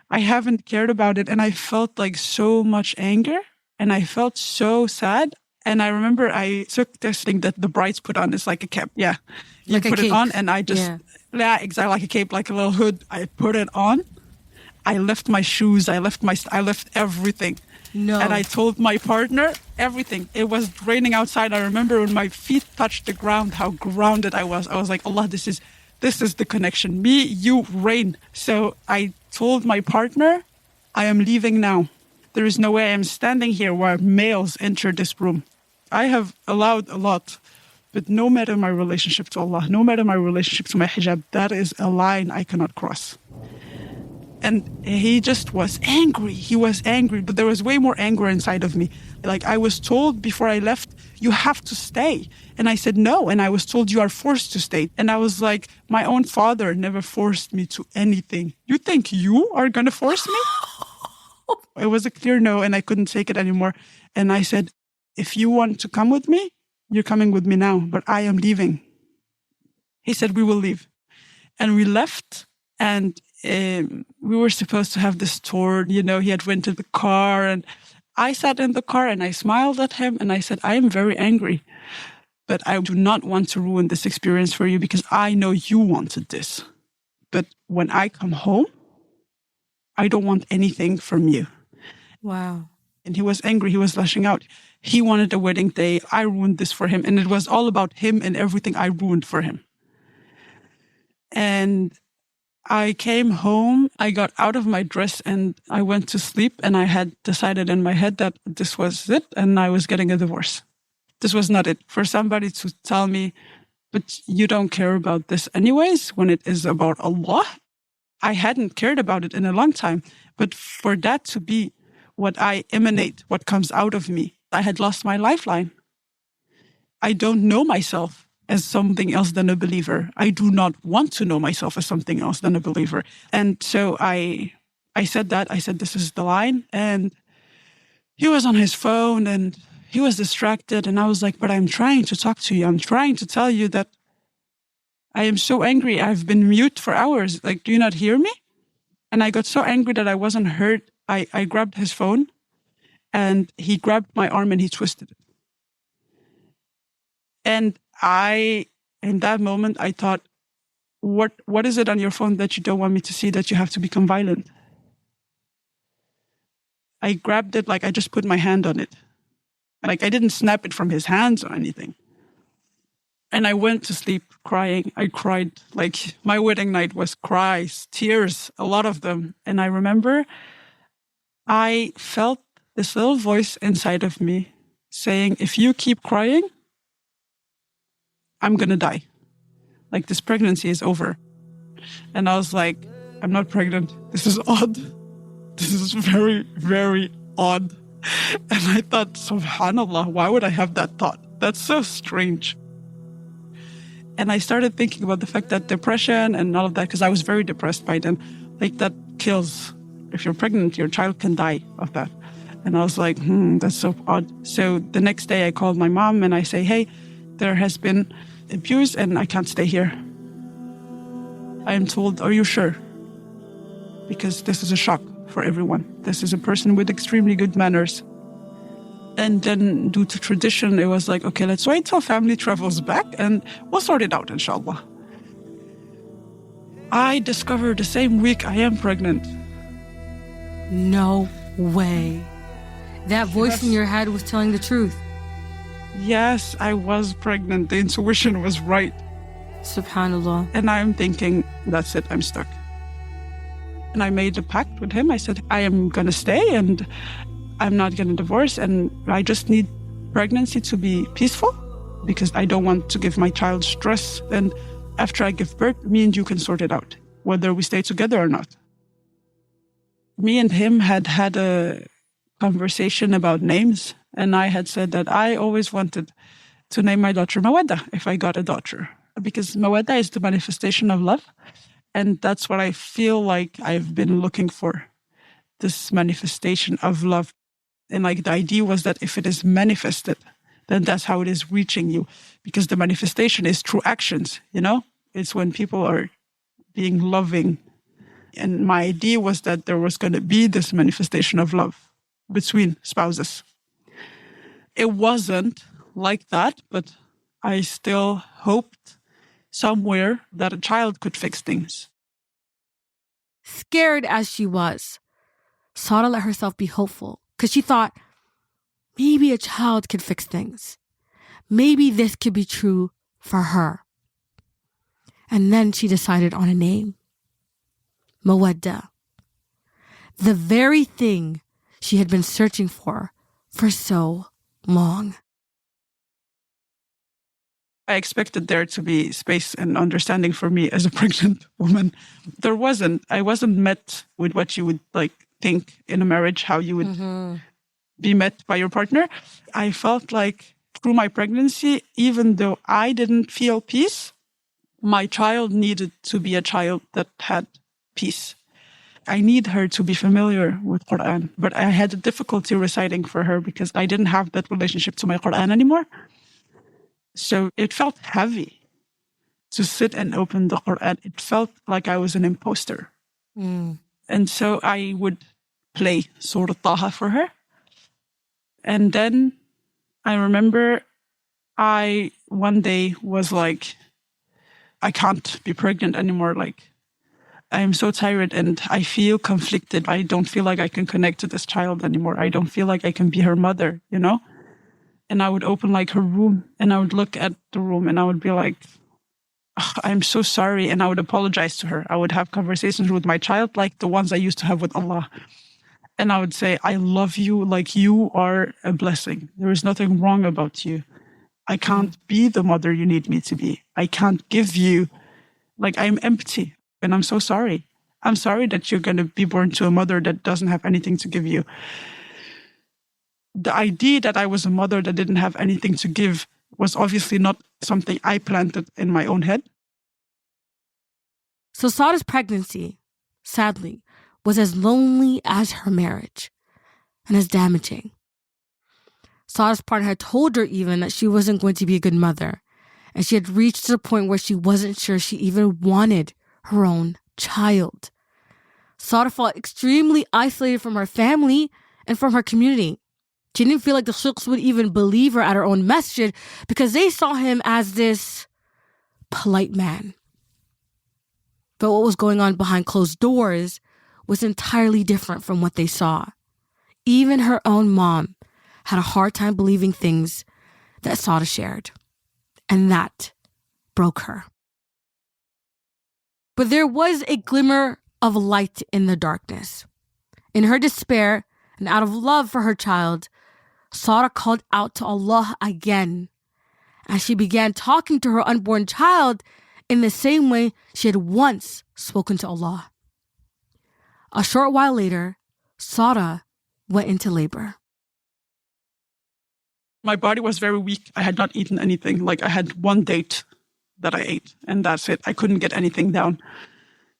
I haven't cared about it. And I felt like so much anger and I felt so sad. And I remember I took this thing that the brides put on. It's like a cap. Yeah. You like put a it cape. on and I just, yeah, exactly like a cape, like a little hood. I put it on. I left my shoes. I left everything. No. And I told my partner everything. It was raining outside. I remember when my feet touched the ground, how grounded I was. I was like, Allah, this is the connection. Me, you, rain. So I told my partner, I am leaving now. There is no way I am standing here while males enter this room. I have allowed a lot, but no matter my relationship to Allah, no matter my relationship to my hijab, that is a line I cannot cross. And he just was angry. He was angry, but there was way more anger inside of me. Like I was told before I left, you have to stay. And I said no. And I was told you are forced to stay. And I was like, my own father never forced me to anything. You think you are going to force me? It was a clear no, and I couldn't take it anymore. And I said, if you want to come with me, you're coming with me now, but I am leaving. He said, we will leave. And we left, and we were supposed to have this tour. He had rented the car, and I sat in the car and I smiled at him and I said, I am very angry, but I do not want to ruin this experience for you because I know you wanted this. But when I come home, I don't want anything from you. Wow. And he was angry. He was lashing out. He wanted a wedding day. I ruined this for him. And it was all about him and everything I ruined for him. And I came home. I got out of my dress and I went to sleep. And I had decided in my head that this was it. And I was getting a divorce. This was not it. For somebody to tell me, but you don't care about this anyways, when it is about Allah. I hadn't cared about it in a long time. But for that to be what I emanate, what comes out of me, I had lost my lifeline. I don't know myself as something else than a believer. I do not want to know myself as something else than a believer. And so I said that. I said, this is the line. And he was on his phone and he was distracted. And I was like, but I'm trying to talk to you. I'm trying to tell you that I am so angry. I've been mute for hours. Like, do you not hear me? And I got so angry that I wasn't heard. I grabbed his phone and he grabbed my arm and he twisted it. And in that moment, I thought, what is it on your phone that you don't want me to see that you have to become violent? I grabbed it like I just put my hand on it. Like I didn't snap it from his hands or anything. And I went to sleep crying. I cried. Like my wedding night was cries, tears, a lot of them. And I remember I felt this little voice inside of me saying, if you keep crying, I'm going to die. Like, this pregnancy is over. And I was like, I'm not pregnant. This is odd. This is very, very odd. And I thought, subhanAllah, why would I have that thought? That's so strange. And I started thinking about the fact that depression and all of that, because I was very depressed by then, like, that kills. If you're pregnant, your child can die of that. And I was like, that's so odd. So the next day I called my mom and I say, hey, there has been abuse and I can't stay here. I am told, are you sure? Because this is a shock for everyone. This is a person with extremely good manners. And then due to tradition, it was like, okay, let's wait till family travels back and we'll sort it out, inshallah. I discovered the same week I am pregnant. No way. That voice in your head was telling the truth. Yes, I was pregnant. The intuition was right. Subhanallah. And I'm thinking, that's it, I'm stuck. And I made a pact with him. I said, I am going to stay and I'm not going to divorce. And I just need pregnancy to be peaceful because I don't want to give my child stress. And after I give birth, me and you can sort it out, whether we stay together or not. Me and him had a conversation about names. And I had said that I always wanted to name my daughter Mawadda if I got a daughter. Because Mawadda is the manifestation of love. And that's what I feel like I've been looking for, this manifestation of love. And like the idea was that if it is manifested, then that's how it is reaching you. Because the manifestation is through actions, you know? It's when people are being loving. And my idea was that there was going to be this manifestation of love between spouses. It wasn't like that, but I still hoped somewhere that a child could fix things. Scared as she was, Sara let herself be hopeful because she thought, maybe a child could fix things. Maybe this could be true for her. And then she decided on a name. Mawadda. The very thing she had been searching for so long. I expected there to be space and understanding for me as a pregnant woman. There wasn't. I wasn't met with what you would like think in a marriage, how you would be met by your partner. I felt like through my pregnancy, even though I didn't feel peace, my child needed to be a child that had peace. I need her to be familiar with Quran, but I had a difficulty reciting for her because I didn't have that relationship to my Quran anymore. So it felt heavy to sit and open the Quran. It felt like I was an imposter. And so I would play Surah Taha for her. And then I remember I one day was like, I can't be pregnant anymore. Like, I am so tired and I feel conflicted. I don't feel like I can connect to this child anymore. I don't feel like I can be her mother, you know? And I would open like her room and I would look at the room and I would be like, I'm so sorry. And I would apologize to her. I would have conversations with my child like the ones I used to have with Allah. And I would say, I love you like you are a blessing. There is nothing wrong about you. I can't be the mother you need me to be. I can't give you, like I'm empty. And I'm so sorry. I'm sorry that you're going to be born to a mother that doesn't have anything to give you. The idea that I was a mother that didn't have anything to give was obviously not something I planted in my own head. So Sara's pregnancy, sadly, was as lonely as her marriage and as damaging. Sara's partner had told her even that she wasn't going to be a good mother, and she had reached the point where she wasn't sure she even wanted her own child. Sara felt extremely isolated from her family and from her community. She didn't feel like the sheikhs would even believe her at her own masjid because they saw him as this polite man. But what was going on behind closed doors was entirely different from what they saw. Even her own mom had a hard time believing things that Sara shared. And that broke her. But there was a glimmer of light in the darkness. In her despair and out of love for her child, Sara called out to Allah again, and she began talking to her unborn child in the same way she had once spoken to Allah. A short while later, Sara went into labor. My body was very weak. I had not eaten anything. Like I had one date that I ate, and that's it. I couldn't get anything down.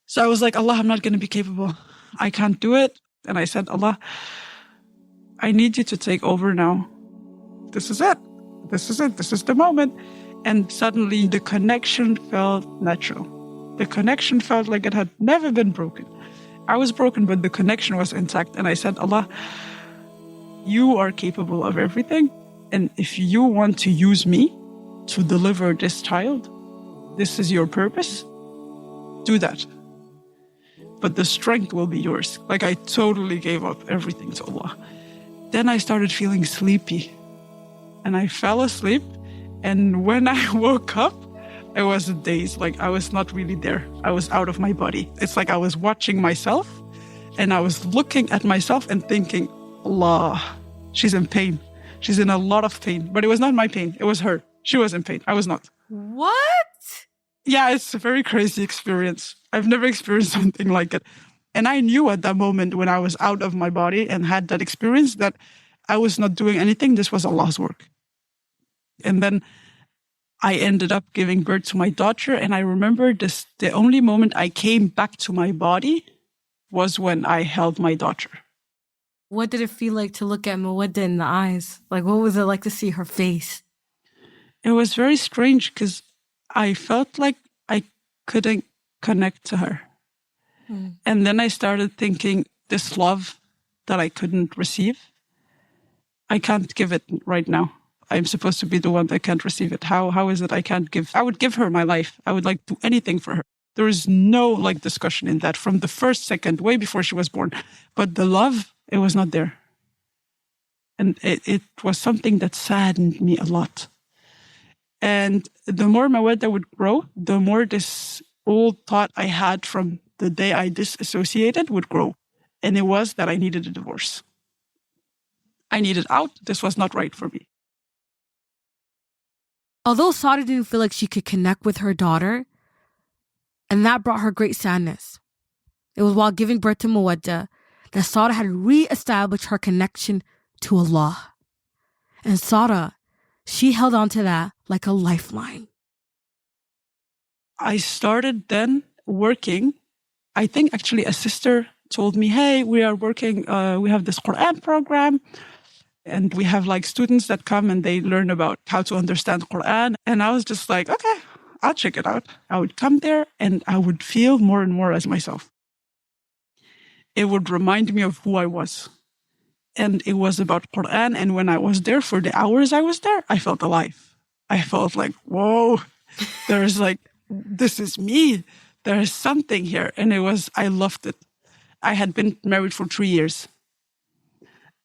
So I was like, Allah, I'm not going to be capable. I can't do it. And I said, Allah, I need you to take over now. This is it. This is it. This is the moment. And suddenly the connection felt natural. The connection felt like it had never been broken. I was broken, but the connection was intact. And I said, Allah, you are capable of everything. And if you want to use me to deliver this child, this is your purpose, do that. But the strength will be yours. Like I totally gave up everything to Allah. Then I started feeling sleepy and I fell asleep. And when I woke up, it was a daze. Like I was not really there. I was out of my body. It's like I was watching myself and I was looking at myself and thinking, Allah, she's in pain. She's in a lot of pain. But it was not my pain. It was her. She was in pain. I was not. What? Yeah, it's a very crazy experience. I've never experienced something like it. And I knew at that moment when I was out of my body and had that experience that I was not doing anything. This was Allah's work. And then I ended up giving birth to my daughter. And I remember this, the only moment I came back to my body was when I held my daughter. What did it feel like to look at Mawadda in the eyes? Like, what was it like to see her face? It was very strange because I felt like I couldn't connect to her. And then I started thinking, this love that I couldn't receive, I can't give it right now. I'm supposed to be the one that can't receive it. How is it I can't give? I would give her my life. I would like do anything for her. There is no like discussion in that from the first second, way before she was born. But the love, it was not there. And it was something that saddened me a lot. And the more Mawadda would grow, the more this old thought I had from the day I disassociated would grow. And it was that I needed a divorce. I needed out. This was not right for me. Although Sara didn't feel like she could connect with her daughter, and that brought her great sadness, it was while giving birth to Mawadda that Sara had re-established her connection to Allah. And Sara, she held on to that like a lifeline. I started then working. I think actually a sister told me, hey, we are working, we have this Quran program. And we have like students that come and they learn about how to understand Quran. And I was just like, okay, I'll check it out. I would come there and I would feel more and more as myself. It would remind me of who I was. And it was about Quran. And when I was there for the hours I was there, I felt alive. I felt like, whoa, there's like, this is me. There is something here. And I loved it. I had been married for 3 years.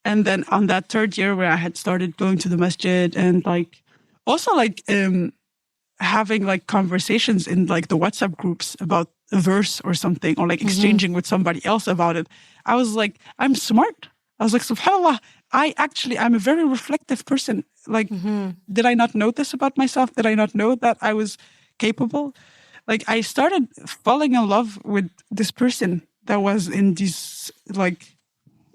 And then on that third year where I had started going to the masjid and like, also like having like conversations in like the WhatsApp groups about a verse or something, or like exchanging with somebody else about it. I was like, I'm smart. I was like, subhanAllah, I'm a very reflective person. Like, did I not know this about myself? Did I not know that I was capable? Like I started falling in love with this person that was in these like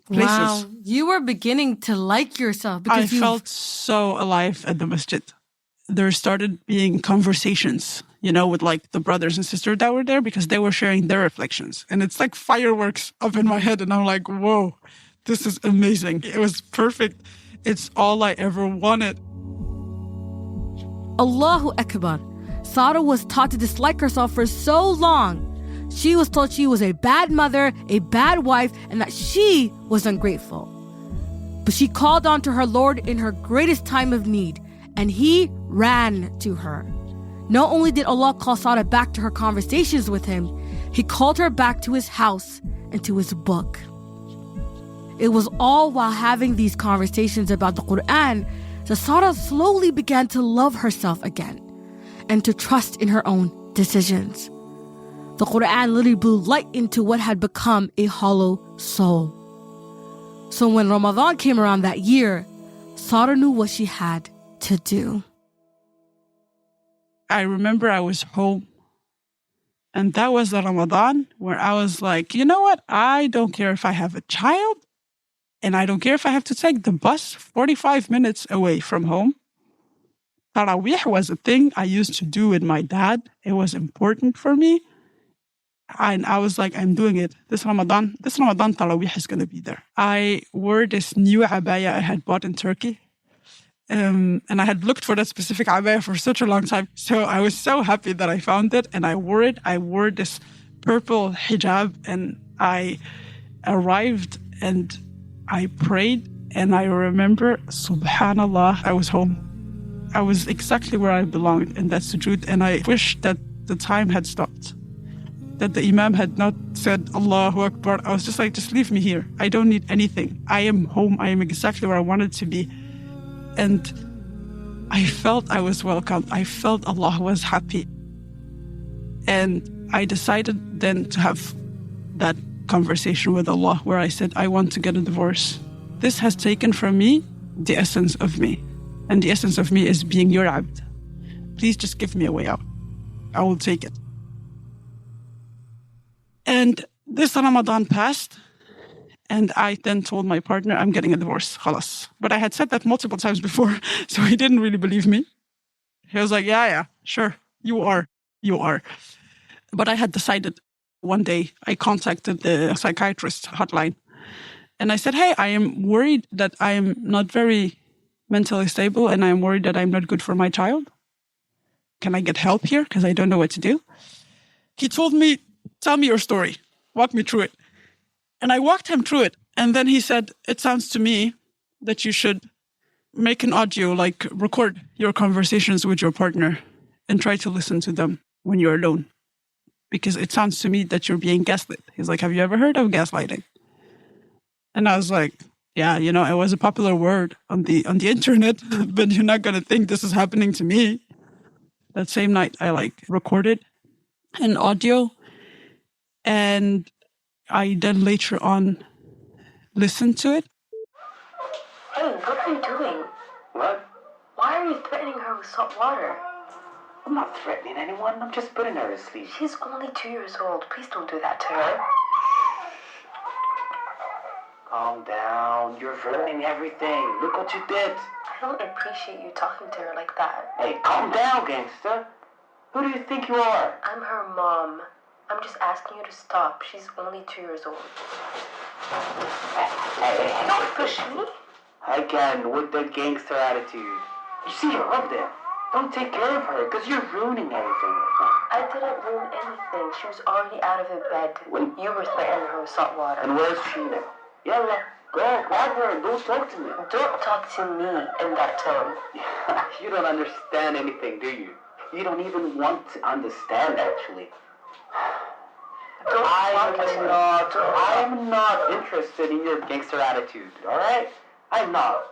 places. Wow, you were beginning to like yourself because I felt so alive at the masjid. There started being conversations, with like the brothers and sisters that were there because they were sharing their reflections. And it's like fireworks up in my head. And I'm like, whoa, this is amazing. It was perfect. It's all I ever wanted. Allahu Akbar. Sara was taught to dislike herself for so long. She was told she was a bad mother, a bad wife, and that she was ungrateful. But she called on to her Lord in her greatest time of need, and He ran to her. Not only did Allah call Sara back to her conversations with Him, He called her back to His house and to His book. It was all while having these conversations about the Quran that Sara slowly began to love herself again and to trust in her own decisions. The Quran literally blew light into what had become a hollow soul. So when Ramadan came around that year, Sara knew what she had to do. I remember I was home. And that was the Ramadan where I was like, you know what? I don't care if I have a child. And I don't care if I have to take the bus 45 minutes away from home. Tarawih was a thing I used to do with my dad. It was important for me. And I was like, I'm doing it. This Ramadan, Tarawih is going to be there. I wore this new abaya I had bought in Turkey. And I had looked for that specific abaya for such a long time. So I was so happy that I found it and I wore it. I wore this purple hijab and I arrived and I prayed. And I remember, subhanallah, I was home. I was exactly where I belonged in that sujood. And I wish that the time had stopped. That the imam had not said, Allahu Akbar. I was just like, just leave me here. I don't need anything. I am home. I am exactly where I wanted to be. And I felt I was welcomed. I felt Allah was happy. And I decided then to have that conversation with Allah where I said, I want to get a divorce. This has taken from me the essence of me. And the essence of me is being your abd. Please just give me a way out. I will take it. And this Ramadan passed. And I then told my partner, I'm getting a divorce, khalas. But I had said that multiple times before, so he didn't really believe me. He was like, yeah, sure, you are. But I had decided one day, I contacted the psychiatrist hotline. And I said, hey, I am worried that I am not very mentally stable and I am worried that I'm not good for my child. Can I get help here? Because I don't know what to do. He told me, tell me your story. Walk me through it. And I walked him through it. And then he said, it sounds to me that you should make an audio, like record your conversations with your partner and try to listen to them when you're alone. Because it sounds to me that you're being gaslit. He's like, have you ever heard of gaslighting? And I was like, yeah, it was a popular word on the internet, but you're not going to think this is happening to me. That same night, I recorded an audio and I then later on listened to it. Hey, what are you doing? What? Why are you threatening her with salt water? I'm not threatening anyone. I'm just putting her to sleep. She's only 2 years old. Please don't do that to her. Calm down. You're ruining everything. Look what you did. I don't appreciate you talking to her like that. Hey, calm down, gangster. Who do you think you are? I'm her mom. I'm just asking you to stop. She's only 2 years old. Hey. Don't push me. Again, with the gangster attitude. You see her up there. Don't take care of her, because you're ruining everything right now. I didn't ruin anything. She was already out of her bed when you were threatening her with salt water. And where's she now? Yalla, go, grab her, and don't talk to me. Don't talk to me in that tone. You don't understand anything, do you? You don't even want to understand, actually. I am not interested in your gangster attitude, alright? I'm not.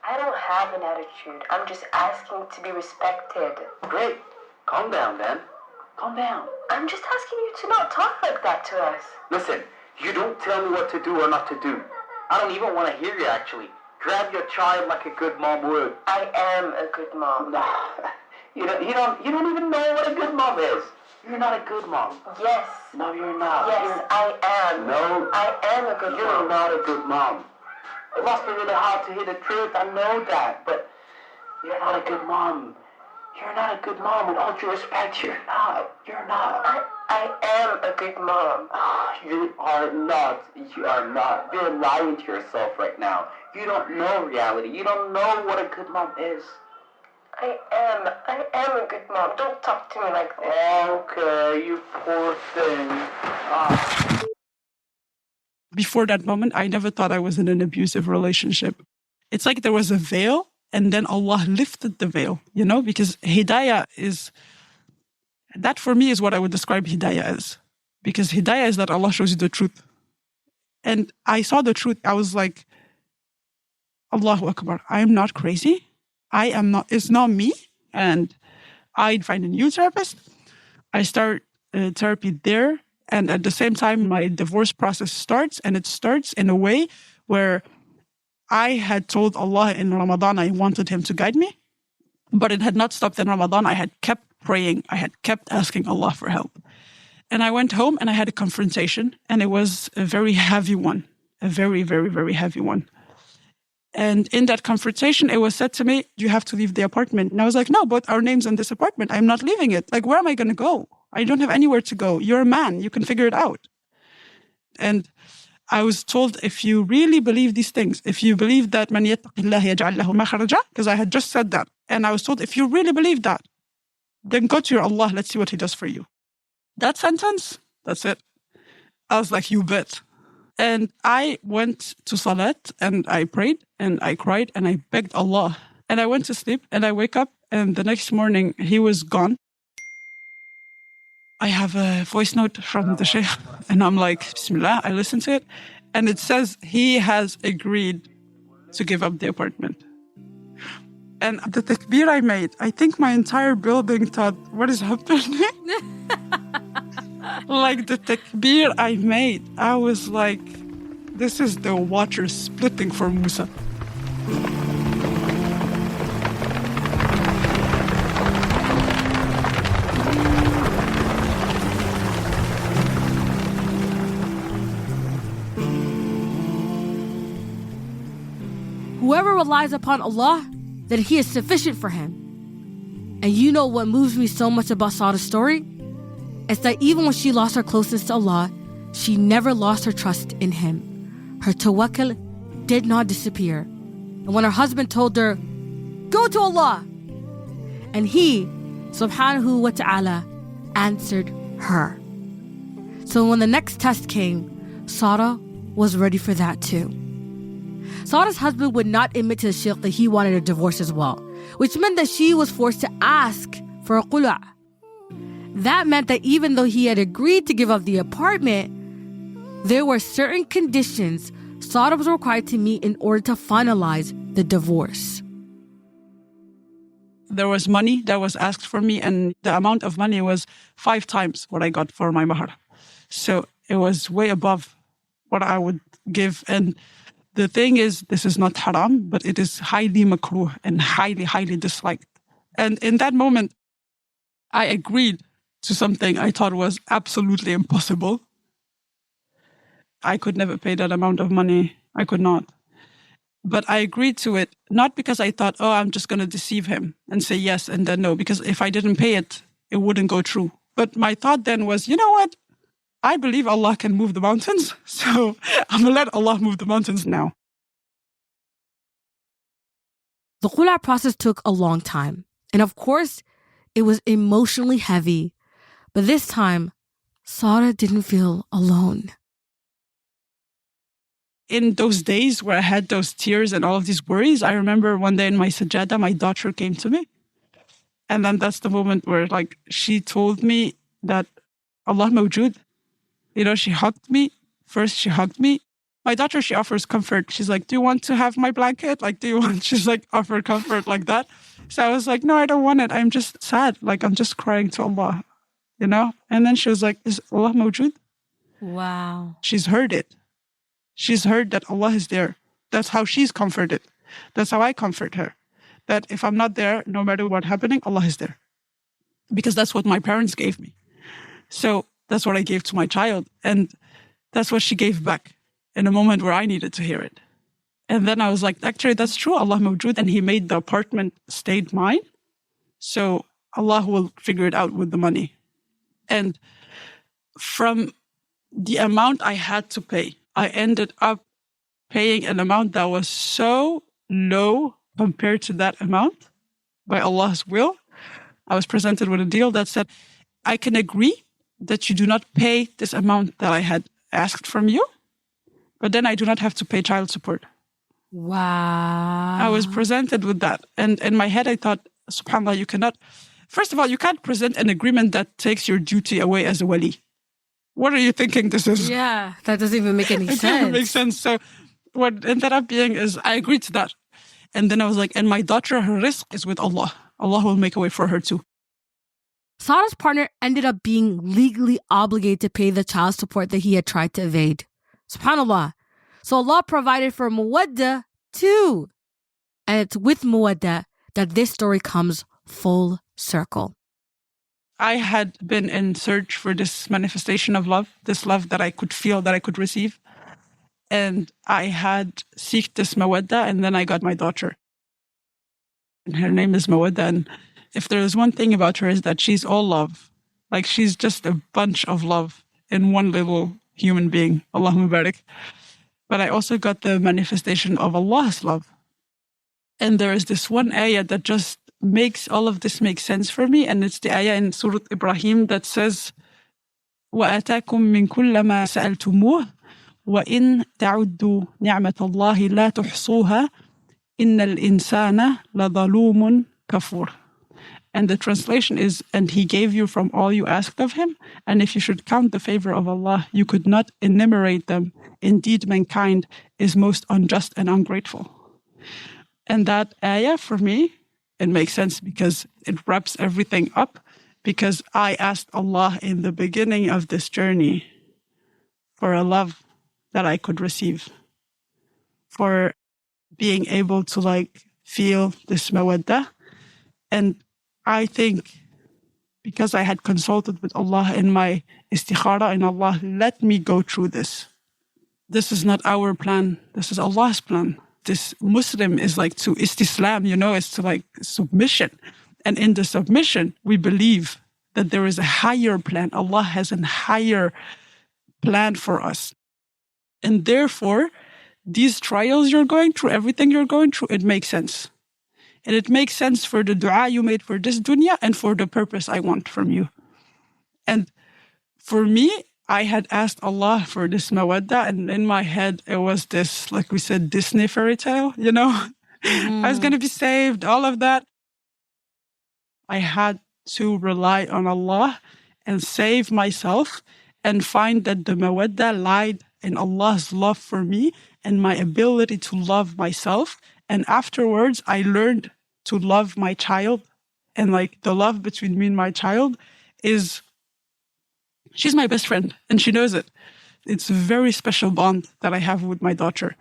I don't have an attitude. I'm just asking to be respected. Great. Calm down, then. Calm down. I'm just asking you to not talk like that to us. Listen, you don't tell me what to do or not to do. I don't even want to hear you, actually. Grab your child like a good mom would. I am a good mom. No, you don't even know what a good mom is. You're not a good mom. Yes. No, you're not. Yes, I am. No. I am a good mom. You're not a good mom. It must be really hard to hear the truth, I know that, but you're not a good mom. You're not a good mom. With all due respect, you're not. You're not. I am a good mom. You are not. You are not. You're lying to yourself right now. You don't know reality. You don't know what a good mom is. I am a good mom. Don't talk to me like this. Okay, you poor thing. Before that moment, I never thought I was in an abusive relationship. It's like there was a veil and then Allah lifted the veil, because hidayah that for me is what I would describe hidayah as. Because hidayah is that Allah shows you the truth. And I saw the truth. I was like, Allahu Akbar, I am not crazy. It's not me. And I'd find a new therapist. I start therapy there. And at the same time, my divorce process starts, and it starts in a way where I had told Allah in Ramadan I wanted him to guide me, but it had not stopped in Ramadan. I had kept praying. I had kept asking Allah for help. And I went home and I had a confrontation, and it was a very heavy one, a very, very, very heavy one. And in that confrontation, it was said to me, you have to leave the apartment. And I was like, no, but our name's in this apartment. I'm not leaving it. Like, where am I going to go? I don't have anywhere to go. You're a man. You can figure it out. And I was told, if you really believe these things, if you believe that man yattaqillah yaj'al lahu makhraja, because I had just said that. And I was told, if you really believe that, then go to your Allah. Let's see what he does for you. That sentence, that's it. I was like, you bet. And I went to Salat and I prayed and I cried and I begged Allah. And I went to sleep and I wake up and the next morning he was gone. I have a voice note from the Sheikh and I'm like, Bismillah, I listen to it. And it says he has agreed to give up the apartment. And the takbir I made, I think my entire building thought, what is happening? Like the takbir I made, I was like, this is the water splitting for Musa. Whoever relies upon Allah, then He is sufficient for him. And you know what moves me so much about Sara's story? It's that even when she lost her closeness to Allah, she never lost her trust in Him. Her tawakkul did not disappear. And when her husband told her, go to Allah, and He, subhanahu wa ta'ala, answered her. So when the next test came, Sara was ready for that too. Sara's husband would not admit to the sheikh that he wanted a divorce as well, which meant that she was forced to ask for a qula'. That meant that even though he had agreed to give up the apartment, there were certain conditions Sara was required to meet in order to finalize the divorce. There was money that was asked for me, and the amount of money was 5 times what I got for my mahar. So it was way above what I would give. And the thing is, this is not haram, but it is highly makruh and highly, highly disliked. And in that moment, I agreed to something I thought was absolutely impossible. I could never pay that amount of money. I could not. But I agreed to it, not because I thought, oh, I'm just going to deceive him and say yes and then no, because if I didn't pay it, it wouldn't go through. But my thought then was, you know what? I believe Allah can move the mountains, so I'm going to let Allah move the mountains now. The khula' process took a long time. And of course, it was emotionally heavy. But this time, Sara didn't feel alone. In those days where I had those tears and all of these worries, I remember one day in my sajada, my daughter came to me. And then that's the moment where she told me that Allah mawjood. You know, she hugged me. First, she hugged me. My daughter, she offers comfort. She's like, do you want to have my blanket? She's like, offer comfort like that. So I was like, no, I don't want it. I'm just sad. I'm just crying to Allah, you know? And then she was like, is Allah mawjood? Wow. She's heard it. She's heard that Allah is there. That's how she's comforted. That's how I comfort her. That if I'm not there, no matter what's happening, Allah is there. Because that's what my parents gave me. So that's what I gave to my child. And that's what she gave back in a moment where I needed to hear it. And then I was like, actually, that's true. Allah mawjood. And He made the apartment stayed mine. So Allah will figure it out with the money. And from the amount I had to pay, I ended up paying an amount that was so low compared to that amount by Allah's will. I was presented with a deal that said, I can agree that you do not pay this amount that I had asked from you, but then I do not have to pay child support. Wow. I was presented with that. And in my head, I thought, subhanAllah, you cannot, first of all, you can't present an agreement that takes your duty away as a wali. What are you thinking this is? Yeah, that doesn't even make any sense. It doesn't make sense. So what ended up being is I agreed to that. And then I was like, and my daughter, her rizq is with Allah. Allah will make a way for her too. Sara's partner ended up being legally obligated to pay the child support that he had tried to evade. SubhanAllah. So Allah provided for Mawadda too. And it's with Mawadda that this story comes full circle. I had been in search for this manifestation of love, this love that I could feel, that I could receive. And I had sought this Mawadda, and then I got my daughter. And her name is Mawadda. And if there is one thing about her is that she's all love. Like she's just a bunch of love in one little human being. Allahumma barik. But I also got the manifestation of Allah's love. And there is this one ayah that just makes all of this make sense for me. And it's the ayah in Surah Ibrahim that says, وَآتَاكُم مِّن كُلَّ مَا سَأَلْتُمُوهُ وَإِن تَعُدُّوا نِعْمَةَ اللَّهِ لَا تُحْصُوهَا إِنَّ الْإِنسَانَ لَظَلُومٌ كَفُورٌ. And the translation is, and he gave you from all you asked of him. And if you should count the favor of Allah, you could not enumerate them. Indeed, mankind is most unjust and ungrateful. And that ayah, for me, it makes sense because it wraps everything up. Because I asked Allah in the beginning of this journey for a love that I could receive. For being able to feel this mawadda. And I think because I had consulted with Allah in my istikhara, and Allah let me go through this. This is not our plan. This is Allah's plan. This Muslim is to istislam, it's to submission. And in the submission, we believe that there is a higher plan. Allah has a higher plan for us. And therefore, these trials you're going through, everything you're going through, it makes sense. And it makes sense for the dua you made for this dunya and for the purpose I want from you. And for me, I had asked Allah for this mawadda, and in my head, it was this, like we said, Disney fairy tale, I was going to be saved, all of that. I had to rely on Allah and save myself and find that the mawadda lied in Allah's love for me and my ability to love myself. And afterwards, I learned to love my child. And the love between me and my child is, she's my best friend and she knows it. It's a very special bond that I have with my daughter.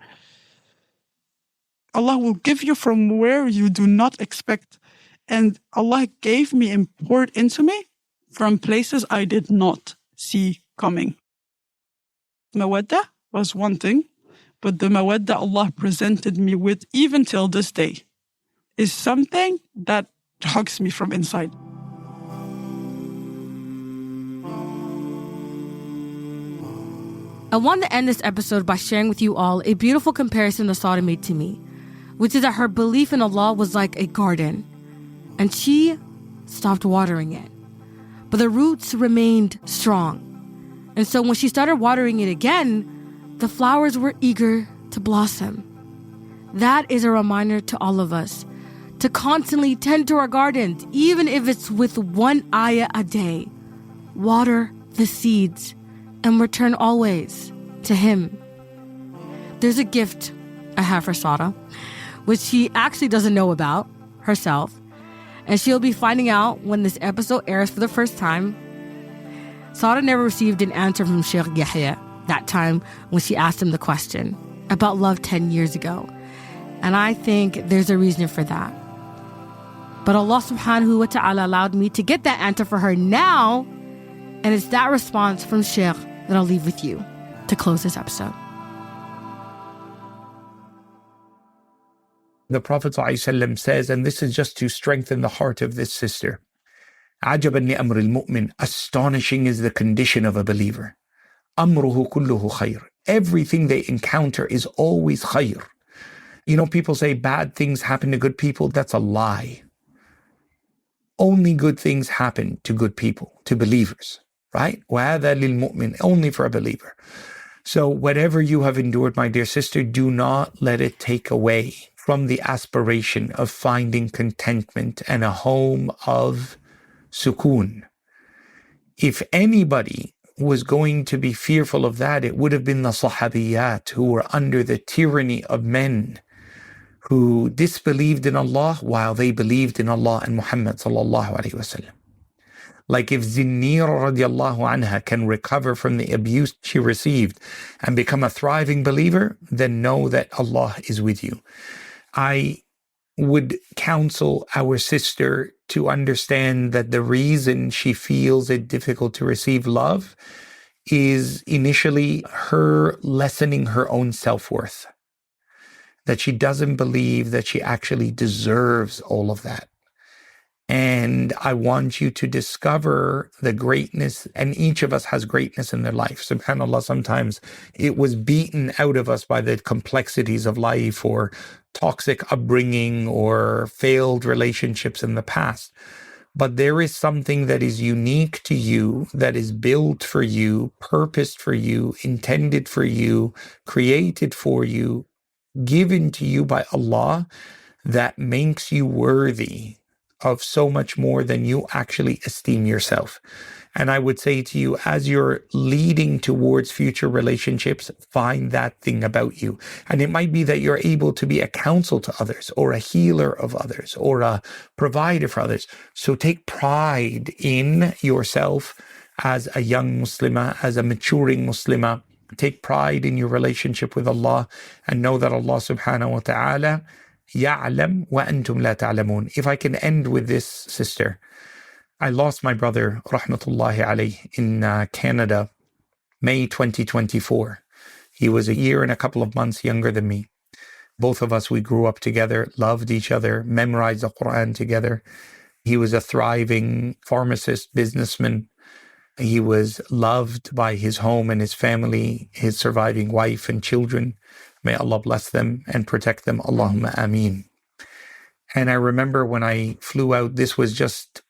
Allah will give you from where you do not expect. And Allah gave me and poured into me from places I did not see coming. Mawadda was one thing, but the mawadda Allah presented me with, even till this day, is something that hugs me from inside. I want to end this episode by sharing with you all a beautiful comparison that Sara made to me, which is that her belief in Allah was like a garden, and she stopped watering it. But the roots remained strong. And so when she started watering it again, the flowers were eager to blossom. That is a reminder to all of us to constantly tend to our gardens, even if it's with one ayah a day. Water the seeds and return always to Him. There's a gift I have for Sara, which she actually doesn't know about herself, and she'll be finding out when this episode airs for the first time. Sara never received an answer from Sheikh Yahya that time when she asked him the question about love 10 years ago. And I think there's a reason for that. But Allah subhanahu wa ta'ala allowed me to get that answer for her now. And it's that response from Sheikh that I'll leave with you to close this episode. The Prophet ﷺ says, and this is just to strengthen the heart of this sister, عَجَبًا لِأَمْرِ الْمُؤْمِنِ, astonishing is the condition of a believer. أَمْرُهُ كُلُّهُ خَيْرٌ. Everything they encounter is always khayr. People say bad things happen to good people. That's a lie. Only good things happen to good people, to believers, right? وَهَذَا لِلْمُؤْمِنِ, only for a believer. So whatever you have endured, my dear sister, do not let it take away from the aspiration of finding contentment and a home of sukoon. If anybody was going to be fearful of that, it would have been the sahabiyat who were under the tyranny of men who disbelieved in Allah while they believed in Allah and Muhammad sallallahu alaihi wasallam. Like if Zinnir radiallahu anha can recover from the abuse she received and become a thriving believer, then know that Allah is with you. I would counsel our sister to understand that the reason she feels it difficult to receive love is initially her lessening her own self-worth, that she doesn't believe that she actually deserves all of that. And I want you to discover the greatness, and each of us has greatness in their life. SubhanAllah, sometimes it was beaten out of us by the complexities of life or toxic upbringing or failed relationships in the past. But there is something that is unique to you, that is built for you, purposed for you, intended for you, created for you, given to you by Allah, that makes you worthy of so much more than you actually esteem yourself. And I would say to you, as you're leading towards future relationships, find that thing about you. And it might be that you're able to be a counsel to others, or a healer of others, or a provider for others. So take pride in yourself as a young Muslimah, as a maturing Muslimah. Take pride in your relationship with Allah, and know that Allah subhanahu wa ta'ala يَعْلَمْ وَأَنْتُمْ لَا تَعْلَمُونَ. If I can end with this, sister, I lost my brother, rahmatullahi alayh, in Canada, May 2024. He was a year and a couple of months younger than me. Both of us, we grew up together, loved each other, memorized the Quran together. He was a thriving pharmacist, businessman. He was loved by his home and his family, his surviving wife and children. May Allah bless them and protect them. Allahumma ameen. And I remember when I flew out, this was just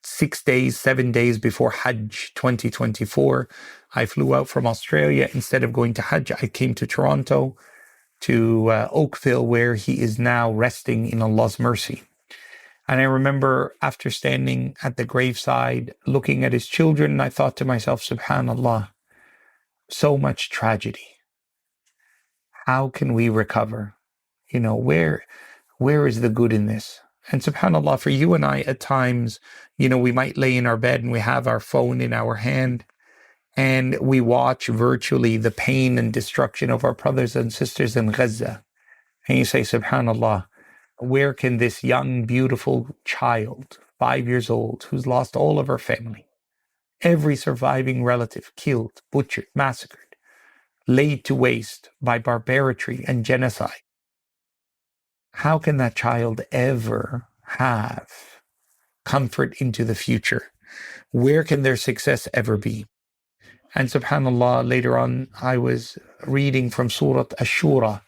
7 days before Hajj 2024. I flew out from Australia. Instead of going to Hajj, I came to Toronto, to Oakville, where he is now resting in Allah's mercy. And I remember after standing at the graveside, looking at his children, I thought to myself, subhanallah, so much tragedy. How can we recover? You know, where is the good in this? And subhanallah, for you and I, at times, you know, we might lay in our bed and we have our phone in our hand and we watch virtually the pain and destruction of our brothers and sisters in Gaza. And you say, subhanallah, where can this young, beautiful child, 5 years old, who's lost all of her family, every surviving relative killed, butchered, massacred, laid to waste by barbarity and genocide, how can that child ever have comfort into the future? Where can their success ever be? And subhanallah, later on, I was reading from Surah Ash-Shura,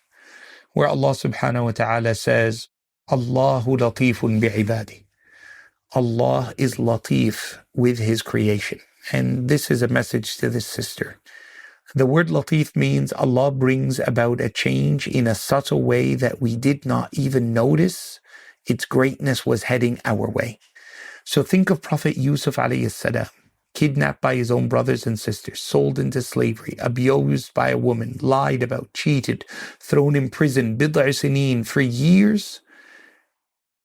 where Allah subhanahu wa ta'ala says, Allahu latifun bi'ibadi. Allah is latif with his creation. And this is a message to this sister. The word latif means Allah brings about a change in a subtle way that we did not even notice its greatness was heading our way. So think of Prophet Youssef alayhi salam, kidnapped by his own brothers and sisters, sold into slavery, abused by a woman, lied about, cheated, thrown in prison, bid'a sineen, for years.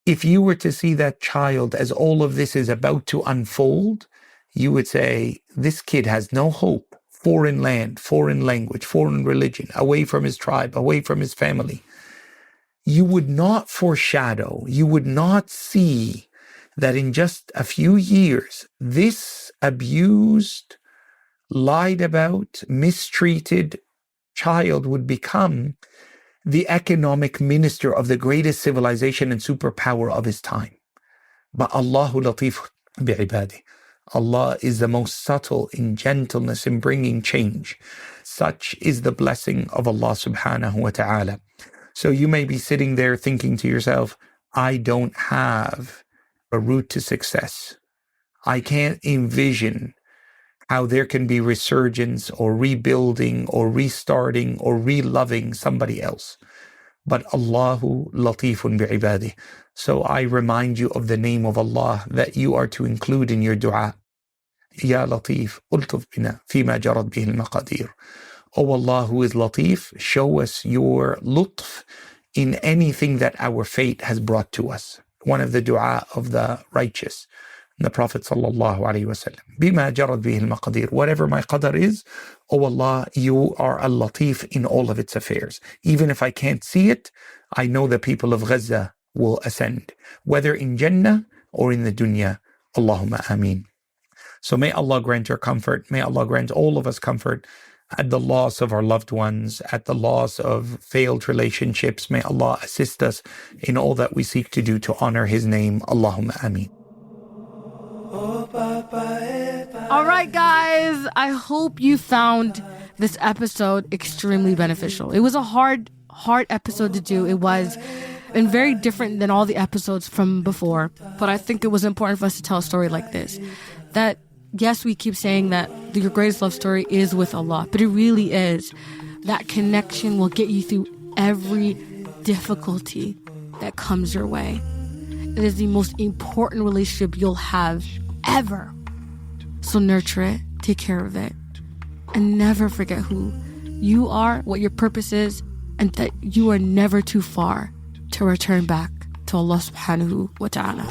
If you were to see that child as all of this is about to unfold, you would say, this kid has no hope. Foreign land, foreign language, foreign religion, away from his tribe, away from his family. You would not foreshadow, you would not see that in just a few years, this abused, lied about, mistreated child would become the economic minister of the greatest civilization and superpower of his time. But Allahu latif bi'ibadi. Allah is the most subtle in gentleness in bringing change. Such is the blessing of Allah subhanahu wa ta'ala. So you may be sitting there thinking to yourself, I don't have a route to success. I can't envision how there can be resurgence or rebuilding or restarting or reloving somebody else. But Allahu latifun bi'ibadih. So I remind you of the name of Allah that you are to include in your dua. Ya Latif, ultuf bina fima jarad bihi al-maqadir. O Allah who is Latif, show us your lutf in anything that our fate has brought to us. One of the dua of the righteous. And the Prophet sallallahu alaihi wasallam, بِمَا جَرَتْ بِهِ الْمَقَدِيرُ, whatever my qadar is, oh Allah, you are al-Latif in all of its affairs. Even if I can't see it, I know the people of Gaza will ascend, whether in Jannah or in the dunya. Allahumma ameen. So may Allah grant your comfort. May Allah grant all of us comfort at the loss of our loved ones, at the loss of failed relationships. May Allah assist us in all that we seek to do to honor His name. Allahumma ameen. All right, guys, I hope you found this episode extremely beneficial. It was a hard episode to do. It was, and very different than all the episodes from before. But I think it was important for us to tell a story like this. That, yes, we keep saying that your greatest love story is with Allah, but it really is. That connection will get you through every difficulty that comes your way. It is the most important relationship you'll have ever. So nurture it, take care of it, and never forget who you are, what your purpose is, and that you are never too far to return back to Allah subhanahu wa ta'ala.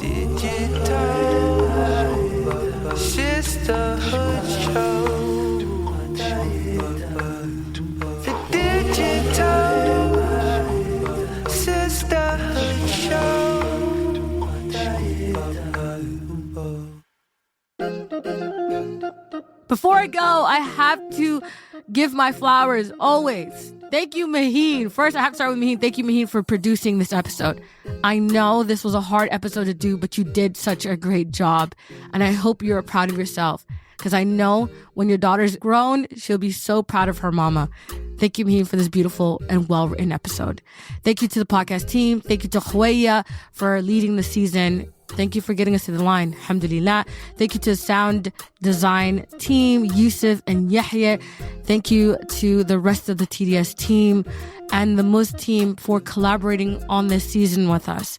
Sisterhood show. The digital Sisterhood show. Before I go, I have to give my flowers always. Thank you, Maaheen. First, I have to start with Maaheen. Thank you, Maaheen, for producing this episode. I know this was a hard episode to do, but you did such a great job. And I hope you're proud of yourself. Because I know when your daughter's grown, she'll be so proud of her mama. Thank you, Maaheen, for this beautiful and well-written episode. Thank you to the podcast team. Thank you to Khweya for leading the season. Thank you for getting us to the line. Alhamdulillah. Thank you to the sound design team, Youssef and Yahya. Thank you to the rest of the TDS team and the Mus team for collaborating on this season with us.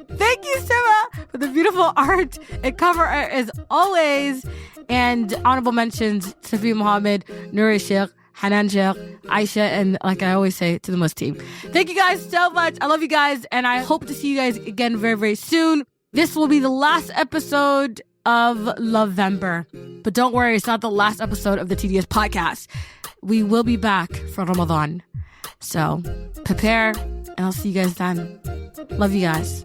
Thank you, Sara, for the beautiful art and cover art as always. And honorable mentions, Safi Mohamud, Nuri Sheikh, Hanan Sheikh, Aisha, and like I always say, to the Mus team. Thank you guys so much. I love you guys, and I hope to see you guys again very, very soon. This will be the last episode of Lovember. But don't worry, it's not the last episode of the TDS podcast. We will be back for Ramadan. So prepare, and I'll see you guys then. Love you guys.